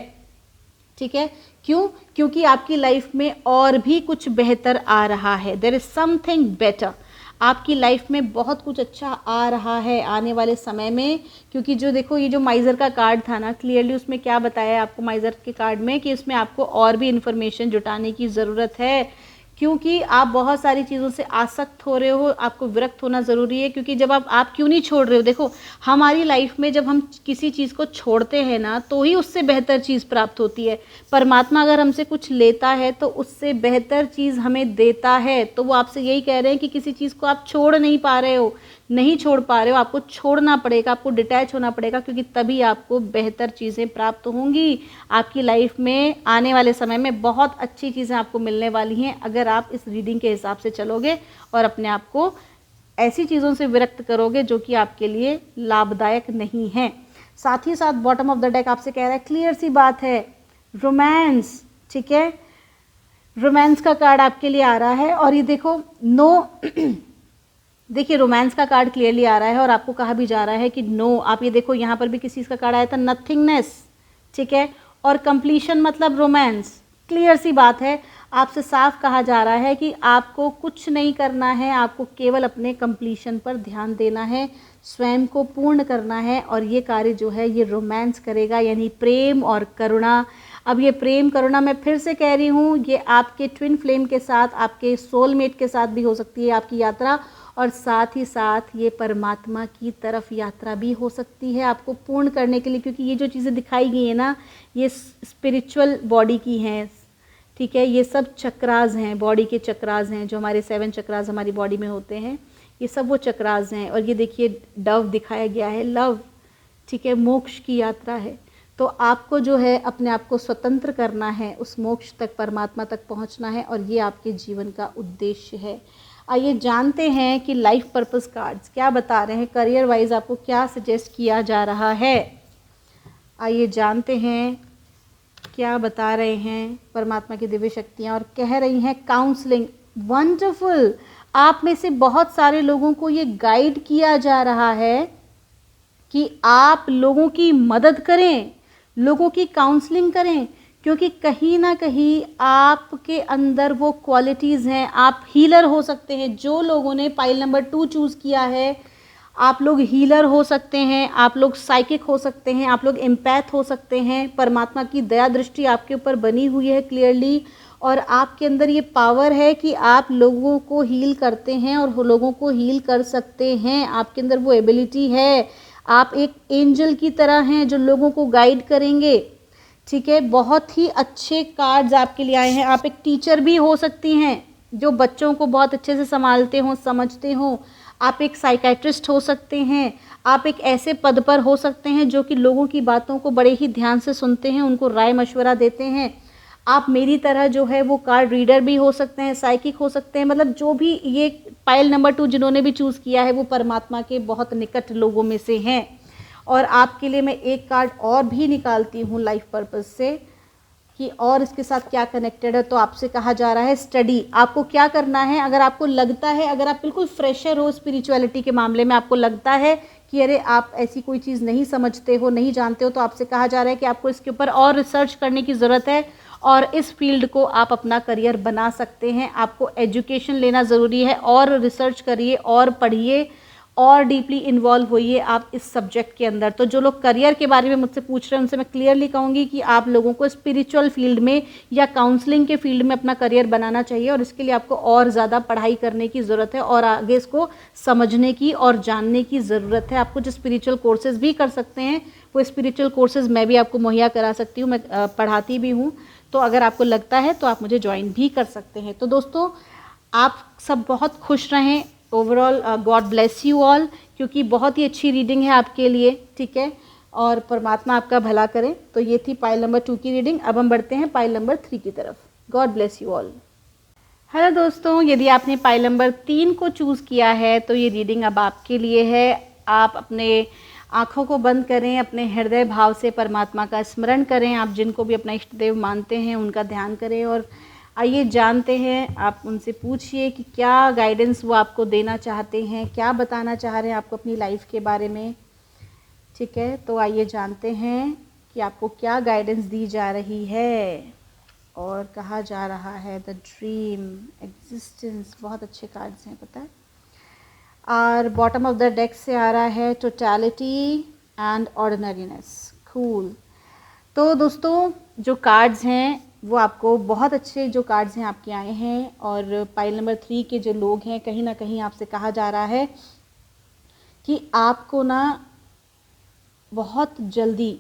ठीक है। क्यों? क्योंकि आपकी लाइफ में और भी कुछ बेहतर आ रहा है, देयर इज समथिंग बेटर। आपकी लाइफ में बहुत कुछ अच्छा आ रहा है आने वाले समय में। क्योंकि जो देखो ये जो माइज़र का कार्ड था ना, क्लियरली उसमें क्या बताया है आपको माइज़र के कार्ड में कि उसमें आपको और भी इन्फॉर्मेशन जुटाने की ज़रूरत है, क्योंकि आप बहुत सारी चीज़ों से आसक्त हो रहे हो, आपको विरक्त होना ज़रूरी है। क्योंकि जब आप क्यों नहीं छोड़ रहे हो, देखो हमारी लाइफ में जब हम किसी चीज़ को छोड़ते हैं ना तो ही उससे बेहतर चीज़ प्राप्त होती है। परमात्मा अगर हमसे कुछ लेता है तो उससे बेहतर चीज़ हमें देता है। तो वो आपसे यही कह रहे हैं कि किसी चीज़ को आप छोड़ नहीं पा रहे हो, नहीं छोड़ पा रहे हो, आपको छोड़ना पड़ेगा, आपको डिटैच होना पड़ेगा, क्योंकि तभी आपको बेहतर चीज़ें प्राप्त होंगी। आपकी लाइफ में आने वाले समय में बहुत अच्छी चीज़ें आपको मिलने वाली हैं, अगर आप इस रीडिंग के हिसाब से चलोगे और अपने आप को ऐसी चीज़ों से विरक्त करोगे जो कि आपके लिए लाभदायक नहीं है। साथ ही साथ बॉटम ऑफ द डेक आपसे कह रहा है, क्लियर सी बात है, रोमांस, ठीक है। रोमांस का कार्ड आपके लिए आ रहा है, और ये देखो नो देखिए रोमांस का कार्ड क्लियरली आ रहा है, और आपको कहा भी जा रहा है कि नो। आप ये देखो यहाँ पर भी किसी चीज़ का कार्ड आया था, नथिंगनेस, ठीक है, और कंप्लीशन मतलब रोमांस। क्लियर सी बात है, आपसे साफ कहा जा रहा है कि आपको कुछ नहीं करना है, आपको केवल अपने कंप्लीशन पर ध्यान देना है, स्वयं को पूर्ण करना है, और ये कार्य जो है ये रोमांस करेगा, यानी प्रेम और करुणा। अब ये प्रेम करुणा मैं फिर से कह रही हूँ, ये आपके ट्विन फ्लेम के साथ, आपके सोलमेट के साथ भी हो सकती है आपकी यात्रा, और साथ ही साथ ये परमात्मा की तरफ यात्रा भी हो सकती है आपको पूर्ण करने के लिए। क्योंकि ये जो चीज़ें दिखाई गई हैं ना, ये स्पिरिचुअल बॉडी की हैं, ठीक है। ये सब चक्रास हैं, बॉडी के चक्रास हैं, जो हमारे 7 चक्रास हमारी बॉडी में होते हैं, ये सब वो चक्रास हैं। और ये देखिए डव दिखाया गया है, लव, ठीक है, मोक्ष की यात्रा है। तो आपको जो है अपने आप को स्वतंत्र करना है, उस मोक्ष तक, परमात्मा तक पहुंचना है, और ये आपके जीवन का उद्देश्य है। आइए जानते हैं कि लाइफ पर्पस कार्ड्स क्या बता रहे हैं, करियर वाइज आपको क्या सजेस्ट किया जा रहा है। आइए जानते हैं क्या बता रहे हैं परमात्मा की दिव्य शक्तियाँ, और कह रही हैं काउंसलिंग, वंडरफुल। आप में से बहुत सारे लोगों को ये गाइड किया जा रहा है कि आप लोगों की मदद करें, लोगों की काउंसलिंग करें, क्योंकि कहीं ना कहीं आपके अंदर वो क्वालिटीज़ हैं। आप हीलर हो सकते हैं। जो लोगों ने पाइल नंबर 2 चूज़ किया है, आप लोग हीलर हो सकते हैं, आप लोग साइकिक हो सकते हैं, आप लोग एम्पैथ हो सकते हैं। परमात्मा की दया दृष्टि आपके ऊपर बनी हुई है क्लियरली, और आपके अंदर ये पावर है कि आप लोगों को हील करते हैं और लोगों को हील कर सकते हैं। आपके अंदर वो एबिलिटी है। आप एक एंजल की तरह हैं जो लोगों को गाइड करेंगे। ठीक है, बहुत ही अच्छे कार्ड्स आपके लिए आए हैं। आप एक टीचर भी हो सकती हैं जो बच्चों को बहुत अच्छे से संभालते हो, समझते हो। आप एक साइकेट्रिस्ट हो सकते हैं। आप एक ऐसे पद पर हो सकते हैं जो कि लोगों की बातों को बड़े ही ध्यान से सुनते हैं, उनको राय मशवरा देते हैं। आप मेरी तरह जो है वो कार्ड रीडर भी हो सकते हैं, साइकिक हो सकते हैं। मतलब जो भी ये पाइल नंबर 2 जिन्होंने भी चूज़ किया है वो परमात्मा के बहुत निकट लोगों में से हैं। और आपके लिए मैं एक कार्ड और भी निकालती हूँ लाइफ पर्पस से कि और इसके साथ क्या कनेक्टेड है। तो आपसे कहा जा रहा है स्टडी। आपको क्या करना है, अगर आपको लगता है, अगर आप बिल्कुल फ्रेशर हो स्पिरिचुअलिटी के मामले में, आपको लगता है कि अरे आप ऐसी कोई चीज़ नहीं समझते हो, नहीं जानते हो, तो आपसे कहा जा रहा है कि आपको इसके ऊपर और रिसर्च करने की ज़रूरत है और इस फील्ड को आप अपना करियर बना सकते हैं। आपको एजुकेशन लेना ज़रूरी है और रिसर्च करिए और पढ़िए और डीपली इन्वॉल्व होइए आप इस सब्जेक्ट के अंदर। तो जो लोग करियर के बारे में मुझसे पूछ रहे हैं उनसे मैं क्लियरली कहूँगी कि आप लोगों को स्पिरिचुअल फील्ड में या काउंसलिंग के फील्ड में अपना करियर बनाना चाहिए, और इसके लिए आपको और ज़्यादा पढ़ाई करने की ज़रूरत है और आगे इसको समझने की और जानने की ज़रूरत है। आप कुछ स्पिरिचुअल कोर्सेज़ भी कर सकते हैं। वो स्पिरिचुअल कोर्सेज़ मैं भी आपको मुहैया करा सकती हूँ, मैं पढ़ाती भी हूँ। तो अगर आपको लगता है तो आप मुझे ज्वाइन भी कर सकते हैं। तो दोस्तों, आप सब बहुत खुश रहें। Overall God bless you all, क्योंकि बहुत ही अच्छी रीडिंग है आपके लिए। ठीक है, और परमात्मा आपका भला करें। तो ये थी पाइल नंबर 2 की रीडिंग। अब हम बढ़ते हैं पाइल नंबर 3 की तरफ। God bless you all. Hello दोस्तों, यदि आपने पाइल नंबर 3 को चूज़ किया है तो ये रीडिंग अब आपके लिए है। आप अपने आँखों को बंद करें, अपने हृदय भाव से परमात्मा का स्मरण करें। आप जिनको भी अपना इष्ट देव मानते हैं उनका ध्यान करें, और आइए जानते हैं। आप उनसे पूछिए कि क्या गाइडेंस वो आपको देना चाहते हैं, क्या बताना चाह रहे हैं आपको अपनी लाइफ के बारे में। ठीक है, तो आइए जानते हैं कि आपको क्या गाइडेंस दी जा रही है। और कहा जा रहा है द ड्रीम, एग्जिस्टेंस। बहुत अच्छे कार्ड्स हैं, पता है। और बॉटम ऑफ द डेक से आ रहा है टोटलिटी एंड ऑर्डिनरीनेस। कूल। तो दोस्तों, जो कार्ड्स हैं वो आपको बहुत अच्छे जो कार्ड्स हैं आपके आए हैं। और पाइल नंबर 3 के जो लोग हैं, कहीं ना कहीं आपसे कहा जा रहा है कि आपको ना बहुत जल्दी,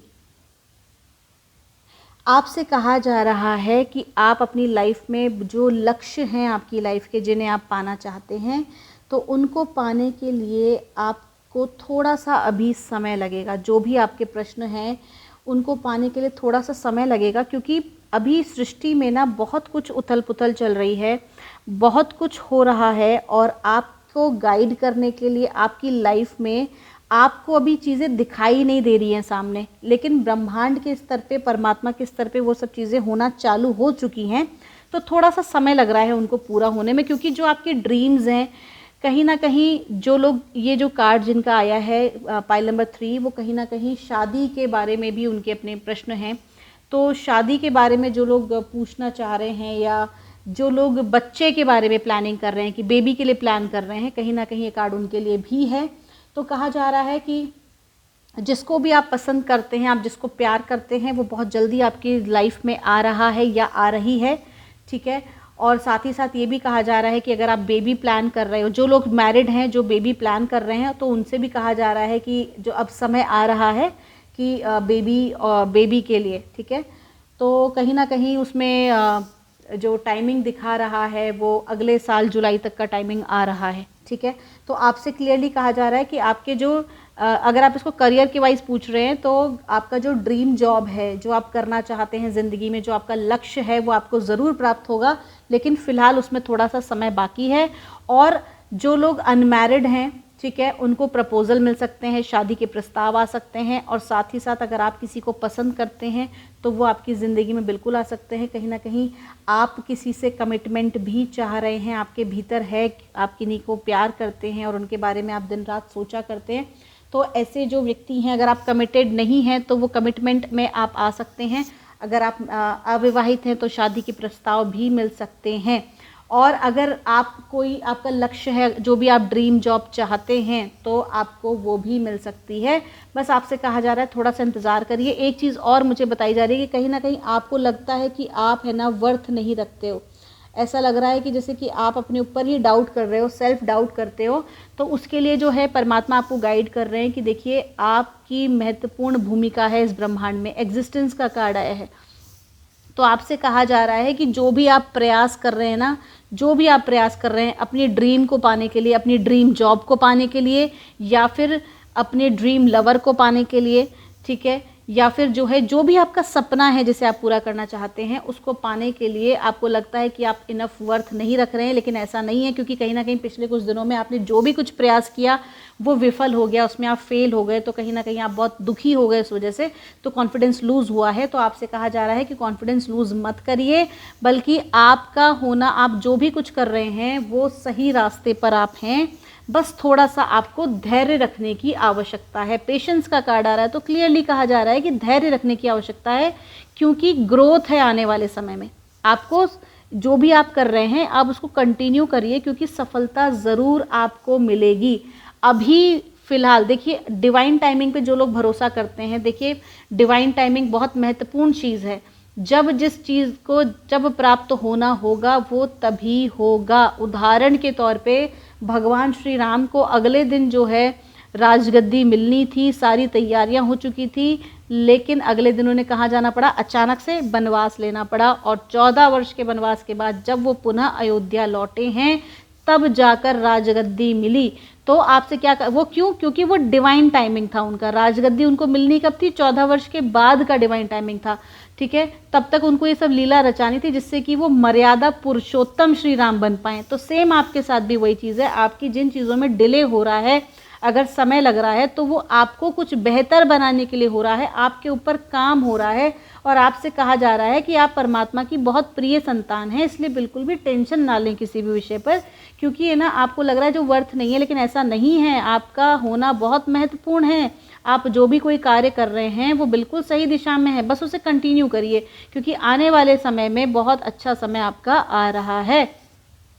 आपसे कहा जा रहा है कि आप अपनी लाइफ में जो लक्ष्य हैं आपकी लाइफ के, जिन्हें आप पाना चाहते हैं, तो उनको पाने के लिए आपको थोड़ा सा अभी समय लगेगा। जो भी आपके प्रश्न हैं उनको पाने के लिए थोड़ा सा समय लगेगा, क्योंकि अभी सृष्टि में ना बहुत कुछ उथल पुथल चल रही है, बहुत कुछ हो रहा है। और आपको गाइड करने के लिए आपकी लाइफ में आपको अभी चीज़ें दिखाई नहीं दे रही हैं सामने, लेकिन ब्रह्मांड के स्तर पे, परमात्मा के स्तर पे वो सब चीज़ें होना चालू हो चुकी हैं। तो थोड़ा सा समय लग रहा है उनको पूरा होने में, क्योंकि जो आपके ड्रीम्स हैं, कहीं ना कहीं जो लोग, ये जो कार्ड जिनका आया है पाइल नंबर 3, वो कहीं ना कहीं शादी के बारे में भी उनके अपने प्रश्न हैं। तो शादी के बारे में जो लोग पूछना चाह रहे हैं, या जो लोग बच्चे के बारे में प्लानिंग कर रहे हैं कि बेबी के लिए प्लान कर रहे हैं, कहीं ना कहीं ये कार्ड उनके लिए भी है। तो कहा जा रहा है कि जिसको भी आप पसंद करते हैं, आप जिसको प्यार करते हैं, वो बहुत जल्दी आपकी लाइफ में आ रहा है या आ रही है। ठीक है, और साथ ही साथ ये भी कहा जा रहा है कि अगर आप बेबी प्लान कर रहे हो, जो लोग मैरिड हैं जो बेबी प्लान कर रहे हैं, तो उनसे भी कहा जा रहा है कि जो अब समय आ रहा है कि बेबी के लिए। ठीक है, तो कहीं ना कहीं उसमें जो टाइमिंग दिखा रहा है वो अगले साल जुलाई तक का टाइमिंग आ रहा है। ठीक है, तो आपसे क्लियरली कहा जा रहा है कि आपके जो अगर आप इसको करियर के वाइज पूछ रहे हैं, तो आपका जो ड्रीम जॉब है, जो आप करना चाहते हैं ज़िंदगी में, जो आपका लक्ष्य है, वो आपको ज़रूर प्राप्त होगा, लेकिन फ़िलहाल उसमें थोड़ा सा समय बाकी है। और जो लोग अनमैरिड हैं, ठीक है, उनको प्रपोज़ल मिल सकते हैं, शादी के प्रस्ताव आ सकते हैं। और साथ ही साथ अगर आप किसी को पसंद करते हैं तो वो आपकी ज़िंदगी में बिल्कुल आ सकते हैं। कहीं ना कहीं आप किसी से कमिटमेंट भी चाह रहे हैं, आपके भीतर है, आप किन्हीं को प्यार करते हैं और उनके बारे में आप दिन रात सोचा करते हैं। तो ऐसे जो व्यक्ति हैं, अगर आप कमिटेड नहीं हैं तो वो कमिटमेंट में आप आ सकते हैं। अगर आप अविवाहित हैं तो शादी के प्रस्ताव भी मिल सकते हैं। और अगर आप कोई आपका लक्ष्य है, जो भी आप ड्रीम जॉब चाहते हैं, तो आपको वो भी मिल सकती है। बस आपसे कहा जा रहा है थोड़ा सा इंतज़ार करिए। एक चीज़ और मुझे बताई जा रही है कि कहीं ना कहीं आपको लगता है कि आप है ना वर्थ नहीं रखते हो। ऐसा लग रहा है कि जैसे कि आप अपने ऊपर ही डाउट कर रहे हो, सेल्फ डाउट करते हो। तो उसके लिए जो है परमात्मा आपको गाइड कर रहे हैं कि देखिए आपकी महत्वपूर्ण भूमिका है इस ब्रह्मांड में। एग्जिस्टेंस का कार्ड आया है। तो आपसे कहा जा रहा है कि जो भी आप प्रयास कर रहे हैं ना, जो भी आप प्रयास कर रहे हैं अपनी ड्रीम को पाने के लिए, अपनी ड्रीम जॉब को पाने के लिए, या फिर अपने ड्रीम लवर को पाने के लिए, ठीक है, या फिर जो है जो भी आपका सपना है जिसे आप पूरा करना चाहते हैं उसको पाने के लिए आपको लगता है कि आप इनफ वर्थ नहीं रख रहे हैं। लेकिन ऐसा नहीं है, क्योंकि कहीं ना कहीं पिछले कुछ दिनों में आपने जो भी कुछ प्रयास किया वो विफल हो गया, उसमें आप फेल हो गए। तो कहीं ना कहीं आप बहुत दुखी हो गए इस वजह से, तो कॉन्फिडेंस लूज़ हुआ है। तो आपसे कहा जा रहा है कि कॉन्फिडेंस लूज़ मत करिए, बल्कि आपका होना, आप जो भी कुछ कर रहे हैं वो सही रास्ते पर आप हैं। बस थोड़ा सा आपको धैर्य रखने की आवश्यकता है। पेशेंस का कार्ड आ रहा है, तो क्लियरली कहा जा रहा है कि धैर्य रखने की आवश्यकता है, क्योंकि ग्रोथ है आने वाले समय में। आपको जो भी आप कर रहे हैं आप उसको कंटिन्यू करिए, क्योंकि सफलता ज़रूर आपको मिलेगी। अभी फ़िलहाल देखिए, डिवाइन टाइमिंग पे जो लोग भरोसा करते हैं, देखिए डिवाइन टाइमिंग बहुत महत्वपूर्ण चीज़ है। जब जिस चीज़ को जब प्राप्त होना होगा वो तभी होगा। उदाहरण के तौर पे भगवान श्री राम को अगले दिन जो है राजगद्दी मिलनी थी, सारी तैयारियां हो चुकी थी, लेकिन अगले दिन उन्हें कहाँ जाना पड़ा, अचानक से वनवास लेना पड़ा। और 14 वर्ष के वनवास के बाद जब वो पुनः अयोध्या लौटे हैं तब जाकर राजगद्दी मिली। तो आपसे क्या वो क्यों, क्योंकि वो डिवाइन टाइमिंग था उनका। राजगद्दी उनको मिलनी कब थी, 14 वर्ष के बाद का डिवाइन टाइमिंग था, ठीक है। तब तक उनको ये सब लीला रचानी थी जिससे कि वो मर्यादा पुरुषोत्तम श्री राम बन पाएँ। तो सेम आपके साथ भी वही चीज़ है। आपकी जिन चीज़ों में डिले हो रहा है, अगर समय लग रहा है, तो वो आपको कुछ बेहतर बनाने के लिए हो रहा है, आपके ऊपर काम हो रहा है। और आपसे कहा जा रहा है कि आप परमात्मा की बहुत प्रिय संतान हैं, इसलिए बिल्कुल भी टेंशन ना लें किसी भी विषय पर, क्योंकि ये ना आपको लग रहा है जो वर्थ नहीं है, लेकिन ऐसा नहीं है। आपका होना बहुत महत्वपूर्ण है। आप जो भी कोई कार्य कर रहे हैं वो बिल्कुल सही दिशा में है, बस उसे कंटिन्यू करिए, क्योंकि आने वाले समय में बहुत अच्छा समय आपका आ रहा है।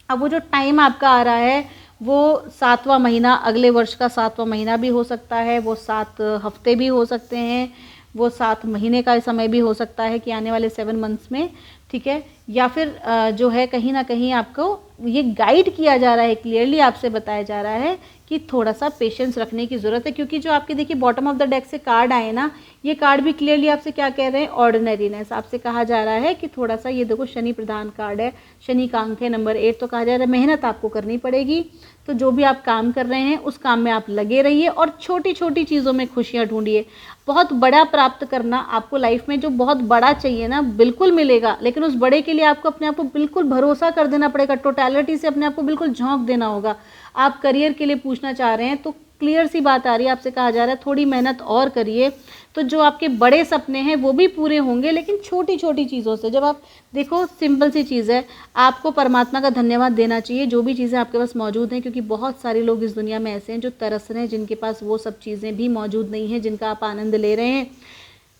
अब वो जो टाइम आपका आ रहा है वो 7वां महीना, अगले वर्ष का 7वां महीना भी हो सकता है, वो 7 हफ्ते भी हो सकते हैं, वो 7 महीने का समय भी हो सकता है कि आने वाले 7 मंथ्स में, ठीक है। या फिर जो है कहीं ना कहीं आपको ये गाइड किया जा रहा है, क्लियरली आपसे बताया जा रहा है कि थोड़ा सा पेशेंस रखने की ज़रूरत है। क्योंकि जो आपके देखिए बॉटम ऑफ द डेक से कार्ड आए ना, ये कार्ड भी क्लियरली आपसे क्या कह रहे हैं, ऑर्डिनरीनेस। आपसे कहा जा रहा है कि थोड़ा सा, ये देखो शनि प्रधान कार्ड है, शनि का अंक है नंबर 8, तो कहा जा रहा है मेहनत आपको करनी पड़ेगी। तो जो भी आप काम कर रहे हैं उस काम में आप लगे रहिए और छोटी छोटी चीज़ों में खुशियाँ ढूंढिए। बहुत बड़ा प्राप्त करना आपको लाइफ में, जो बहुत बड़ा चाहिए ना, बिल्कुल मिलेगा, लेकिन उस बड़े के लिए आपको अपने आप को बिल्कुल भरोसा कर देना पड़ेगा। टोटलिटी से अपने आप को बिल्कुल झोंक देना होगा। आप करियर के लिए पूछना चाह रहे हैं तो क्लियर सी बात आ रही है, आपसे कहा जा रहा है थोड़ी मेहनत और करिए, तो जो आपके बड़े सपने हैं वो भी पूरे होंगे, लेकिन छोटी छोटी चीज़ों से। जब आप देखो, सिंपल सी चीज़ है, आपको परमात्मा का धन्यवाद देना चाहिए जो भी चीज़ें आपके पास मौजूद हैं, क्योंकि बहुत सारे लोग इस दुनिया में ऐसे हैं जो तरस रहे हैं, जिनके पास वो सब चीज़ें भी मौजूद नहीं हैं जिनका आप आनंद ले रहे हैं।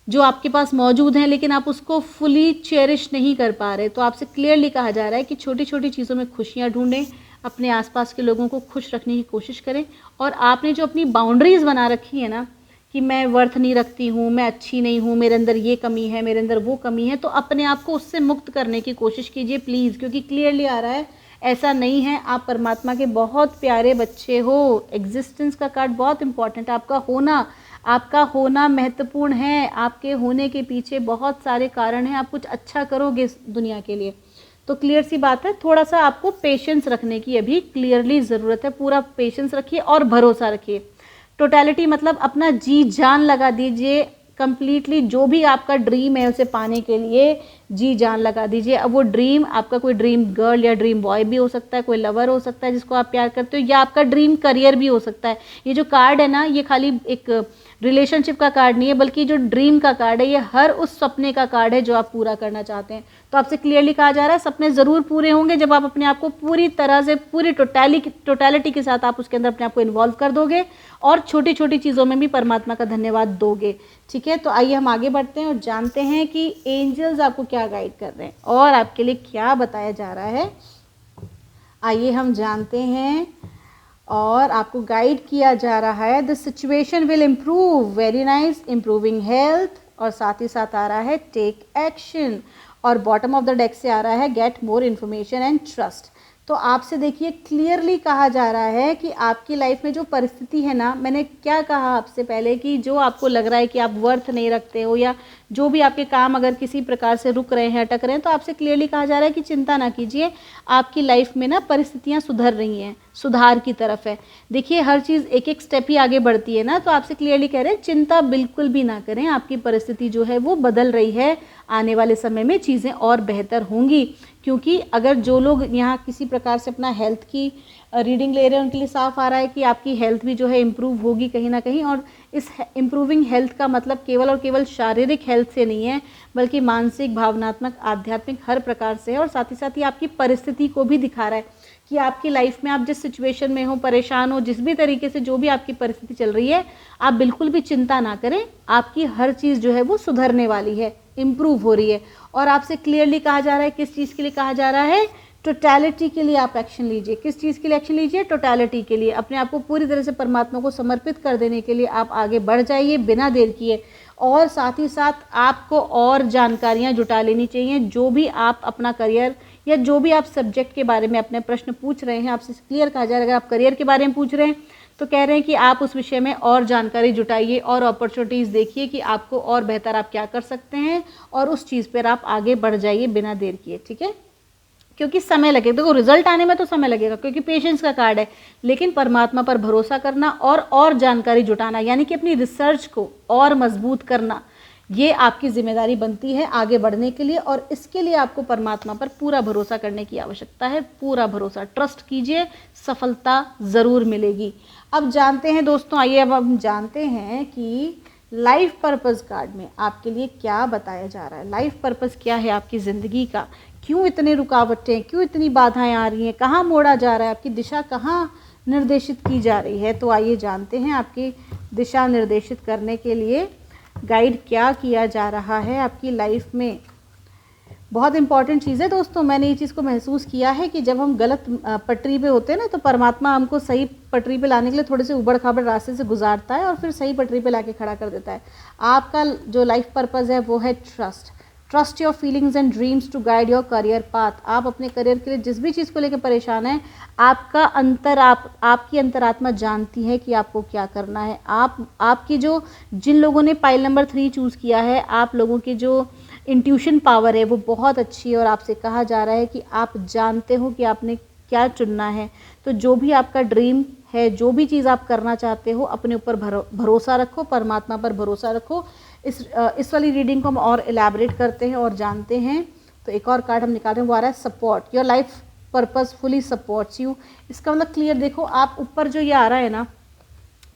जो आपके पास मौजूद हैं लेकिन आप उसको फुली चेरिश नहीं कर पा रहे। तो आपसे क्लियरली कहा जा रहा है कि छोटी छोटी चीज़ों में खुशियाँ ढूंढें, अपने आसपास के लोगों को खुश रखने की कोशिश करें। और आपने जो अपनी बाउंड्रीज़ बना रखी है ना, कि मैं वर्थ नहीं रखती हूँ, मैं अच्छी नहीं हूँ, मेरे अंदर ये कमी है, मेरे अंदर वो कमी है, तो अपने आप को उससे मुक्त करने की कोशिश कीजिए प्लीज़। क्योंकि क्लियरली आ रहा है ऐसा नहीं है, आप परमात्मा के बहुत प्यारे बच्चे हो। एग्जिस्टेंस का कार्ड बहुत इंपॉर्टेंट है। आपका होना महत्वपूर्ण है। आपके होने के पीछे बहुत सारे कारण हैं। आप कुछ अच्छा करोगे इस दुनिया के लिए। तो क्लियर सी बात है, थोड़ा सा आपको पेशेंस रखने की अभी क्लियरली ज़रूरत है। पूरा पेशेंस रखिए और भरोसा रखिए। टोटलिटी मतलब अपना जी जान लगा दीजिए कंप्लीटली। जो भी आपका ड्रीम है उसे पाने के लिए जी जान लगा दीजिए। अब वो ड्रीम आपका कोई ड्रीम गर्ल या ड्रीम बॉय भी हो सकता है, कोई लवर हो सकता है जिसको आप प्यार करते हो, या आपका ड्रीम करियर भी हो सकता है। ये जो कार्ड है ना, ये खाली एक रिलेशनशिप का कार्ड नहीं है, बल्कि जो ड्रीम का कार्ड है, ये हर उस सपने का कार्ड है जो आप पूरा करना चाहते हैं। तो आपसे क्लियरली कहा जा रहा है सपने ज़रूर पूरे होंगे जब आप अपने आप को पूरी तरह से, पूरी टोटलिटी के साथ आप उसके अंदर अपने आप को इन्वॉल्व कर दोगे और छोटी छोटी चीज़ों में भी परमात्मा का धन्यवाद दोगे। ठीक है, तो आइए हम आगे बढ़ते हैं और जानते हैं कि एंजल्स आपको क्या गाइड कर रहे हैं और आपके लिए क्या बताया जा रहा है। आइए हम जानते हैं। और आपको गाइड किया जा रहा है the situation will improve, very nice, improving health, और साथ ही साथ आ रहा है टेक एक्शन, और बॉटम ऑफ द डेक से आ रहा है get more information and trust. तो आपसे देखिए क्लियरली कहा जा रहा है कि आपकी लाइफ में जो परिस्थिति है ना, मैंने क्या कहा आपसे पहले कि जो आपको लग रहा है कि आप वर्थ नहीं रखते हो या जो भी आपके काम अगर किसी प्रकार से रुक रहे हैं, अटक रहे हैं, तो आपसे क्लियरली कहा जा रहा है कि चिंता ना कीजिए, आपकी लाइफ में ना परिस्थितियाँ सुधर रही हैं, सुधार की तरफ है। देखिए हर चीज़ एक एक स्टेप ही आगे बढ़ती है ना, तो आपसे क्लियरली कह रहे हैं चिंता बिल्कुल भी ना करें, आपकी परिस्थिति जो है वो बदल रही है, आने वाले समय में चीज़ें और बेहतर होंगी। क्योंकि अगर जो लोग यहाँ किसी प्रकार से अपना हेल्थ की रीडिंग ले रहे हैं उनके लिए साफ आ रहा है कि आपकी हेल्थ भी जो है इम्प्रूव होगी कहीं ना कहीं, और इस इम्प्रूविंग हेल्थ का मतलब केवल और केवल शारीरिक हेल्थ से नहीं है, बल्कि मानसिक, भावनात्मक, आध्यात्मिक हर प्रकार से है। और साथ ही आपकी परिस्थिति को भी दिखा रहा है कि आपकी लाइफ में आप जिस सिचुएशन में हो, परेशान हो, जिस भी तरीके से जो भी आपकी परिस्थिति चल रही है, आप बिल्कुल भी चिंता ना करें, आपकी हर चीज़ जो है वो सुधरने वाली है, इम्प्रूव हो रही है। और आपसे क्लियरली कहा जा रहा है, किस चीज़ के लिए कहा जा रहा है, टोटलिटी के लिए आप एक्शन लीजिए। किस चीज़ के लिए एक्शन लीजिए, टोटलिटी के लिए, अपने आप को पूरी तरह से परमात्मा को समर्पित कर देने के लिए आप आगे बढ़ जाइए बिना देर किए। और साथ ही साथ आपको और जानकारियाँ जुटा लेनी चाहिए, जो भी आप अपना करियर या जो भी आप सब्जेक्ट के बारे में अपने प्रश्न पूछ रहे हैं, आपसे क्लियर कहा जा रहा है अगर आप करियर के बारे में पूछ रहे हैं तो कह रहे हैं कि आप उस विषय में और जानकारी जुटाइए और अपॉर्चुनिटीज़ देखिए कि आपको और बेहतर आप क्या कर सकते हैं, और उस चीज़ पर आप आगे बढ़ जाइए बिना देर किए। ठीक है, क्योंकि समय लगेगा, देखो रिजल्ट आने में तो समय लगेगा क्योंकि पेशेंस का कार्ड है, लेकिन परमात्मा पर भरोसा करना और जानकारी जुटाना, यानी कि अपनी रिसर्च को और मजबूत करना, ये आपकी जिम्मेदारी बनती है आगे बढ़ने के लिए। और इसके लिए आपको परमात्मा पर पूरा भरोसा करने की आवश्यकता है, पूरा भरोसा, ट्रस्ट कीजिए, सफलता ज़रूर मिलेगी। अब जानते हैं दोस्तों, आइए अब हम जानते हैं कि लाइफ पर्पस कार्ड में आपके लिए क्या बताया जा रहा है। लाइफ पर्पस क्या है आपकी ज़िंदगी का, क्यों इतनी रुकावटें, क्यों इतनी बाधाएं आ रही हैं, कहाँ मोड़ा जा रहा है, आपकी दिशा कहाँ निर्देशित की जा रही है। तो आइए जानते हैं आपकी दिशा निर्देशित करने के लिए गाइड क्या किया जा रहा है आपकी लाइफ में। बहुत इंपॉर्टेंट चीज़ है दोस्तों, मैंने ये चीज़ को महसूस किया है कि जब हम गलत पटरी पे होते हैं ना, तो परमात्मा हमको सही पटरी पे लाने के लिए थोड़े से उबड़ खाबड़ रास्ते से गुजारता है और फिर सही पटरी पे लाके खड़ा कर देता है। आपका जो लाइफ पर्पस है वो है trust your feelings and dreams to guide your career path. आप अपने करियर के लिए जिस भी चीज़ को लेकर परेशान हैं, आपकी अंतरात्मा जानती है कि आपको क्या करना है। आपकी जिन लोगों ने पाइल नंबर 3 चूज़ किया है, आप लोगों की जो इंट्यूशन पावर है वो बहुत अच्छी है, और आपसे कहा जा रहा है कि आप जानते हो कि आपने क्या चुनना है। तो जो भी आपका ड्रीम है, जो भी चीज़ आप करना चाहते हो, अपने ऊपर भरोसा रखो, परमात्मा पर भरोसा रखो। इस वाली रीडिंग को हम और एलैबोरेट करते हैं और जानते हैं। तो एक और कार्ड हम निकाल रहे हैं, वो आ रहा है support. Your life purpose fully supports you. इसका मतलब क्लियर देखो, आप ऊपर जो ये आ रहा है ना,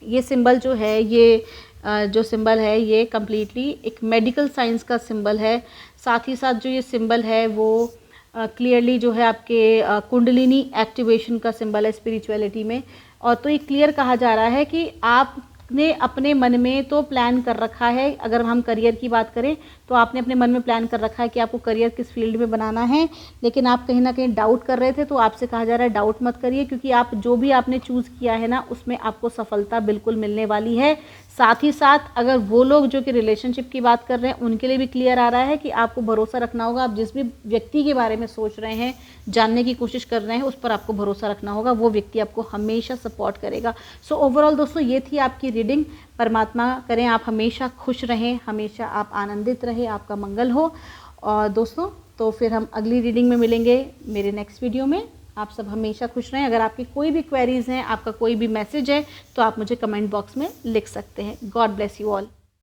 ये सिंबल जो है, ये जो सिंबल है ये कम्प्लीटली एक मेडिकल साइंस का सिंबल है। साथ ही साथ जो ये सिंबल है वो क्लियरली जो है आपके कुंडलिनी एक्टिवेशन का सिंबल है स्पिरिचुअलिटी में। और तो ये क्लियर कहा जा रहा है कि आपने अपने मन में तो प्लान कर रखा है, अगर हम करियर की बात करें तो आपने अपने मन में प्लान कर रखा है कि आपको करियर किस फील्ड में बनाना है, लेकिन आप कहीं ना कहीं डाउट कर रहे थे। तो आपसे कहा जा रहा है डाउट मत करिए, क्योंकि आप जो भी आपने चूज़ किया है ना, उसमें आपको सफलता बिल्कुल मिलने वाली है। साथ ही साथ अगर वो लोग जो कि रिलेशनशिप की बात कर रहे हैं, उनके लिए भी क्लियर आ रहा है कि आपको भरोसा रखना होगा। आप जिस भी व्यक्ति के बारे में सोच रहे हैं, जानने की कोशिश कर रहे हैं, उस पर आपको भरोसा रखना होगा, वो व्यक्ति आपको हमेशा सपोर्ट करेगा। सो ओवरऑल दोस्तों, ये थी आपकी रीडिंग। परमात्मा करें आप हमेशा खुश रहें, हमेशा आप आनंदित रहें, आपका मंगल हो। और दोस्तों, तो फिर हम अगली रीडिंग में मिलेंगे मेरे नेक्स्ट वीडियो में। आप सब हमेशा खुश रहें। अगर आपकी कोई भी क्वेरीज़ हैं, आपका कोई भी मैसेज है, तो आप मुझे कमेंट बॉक्स में लिख सकते हैं। God bless you all.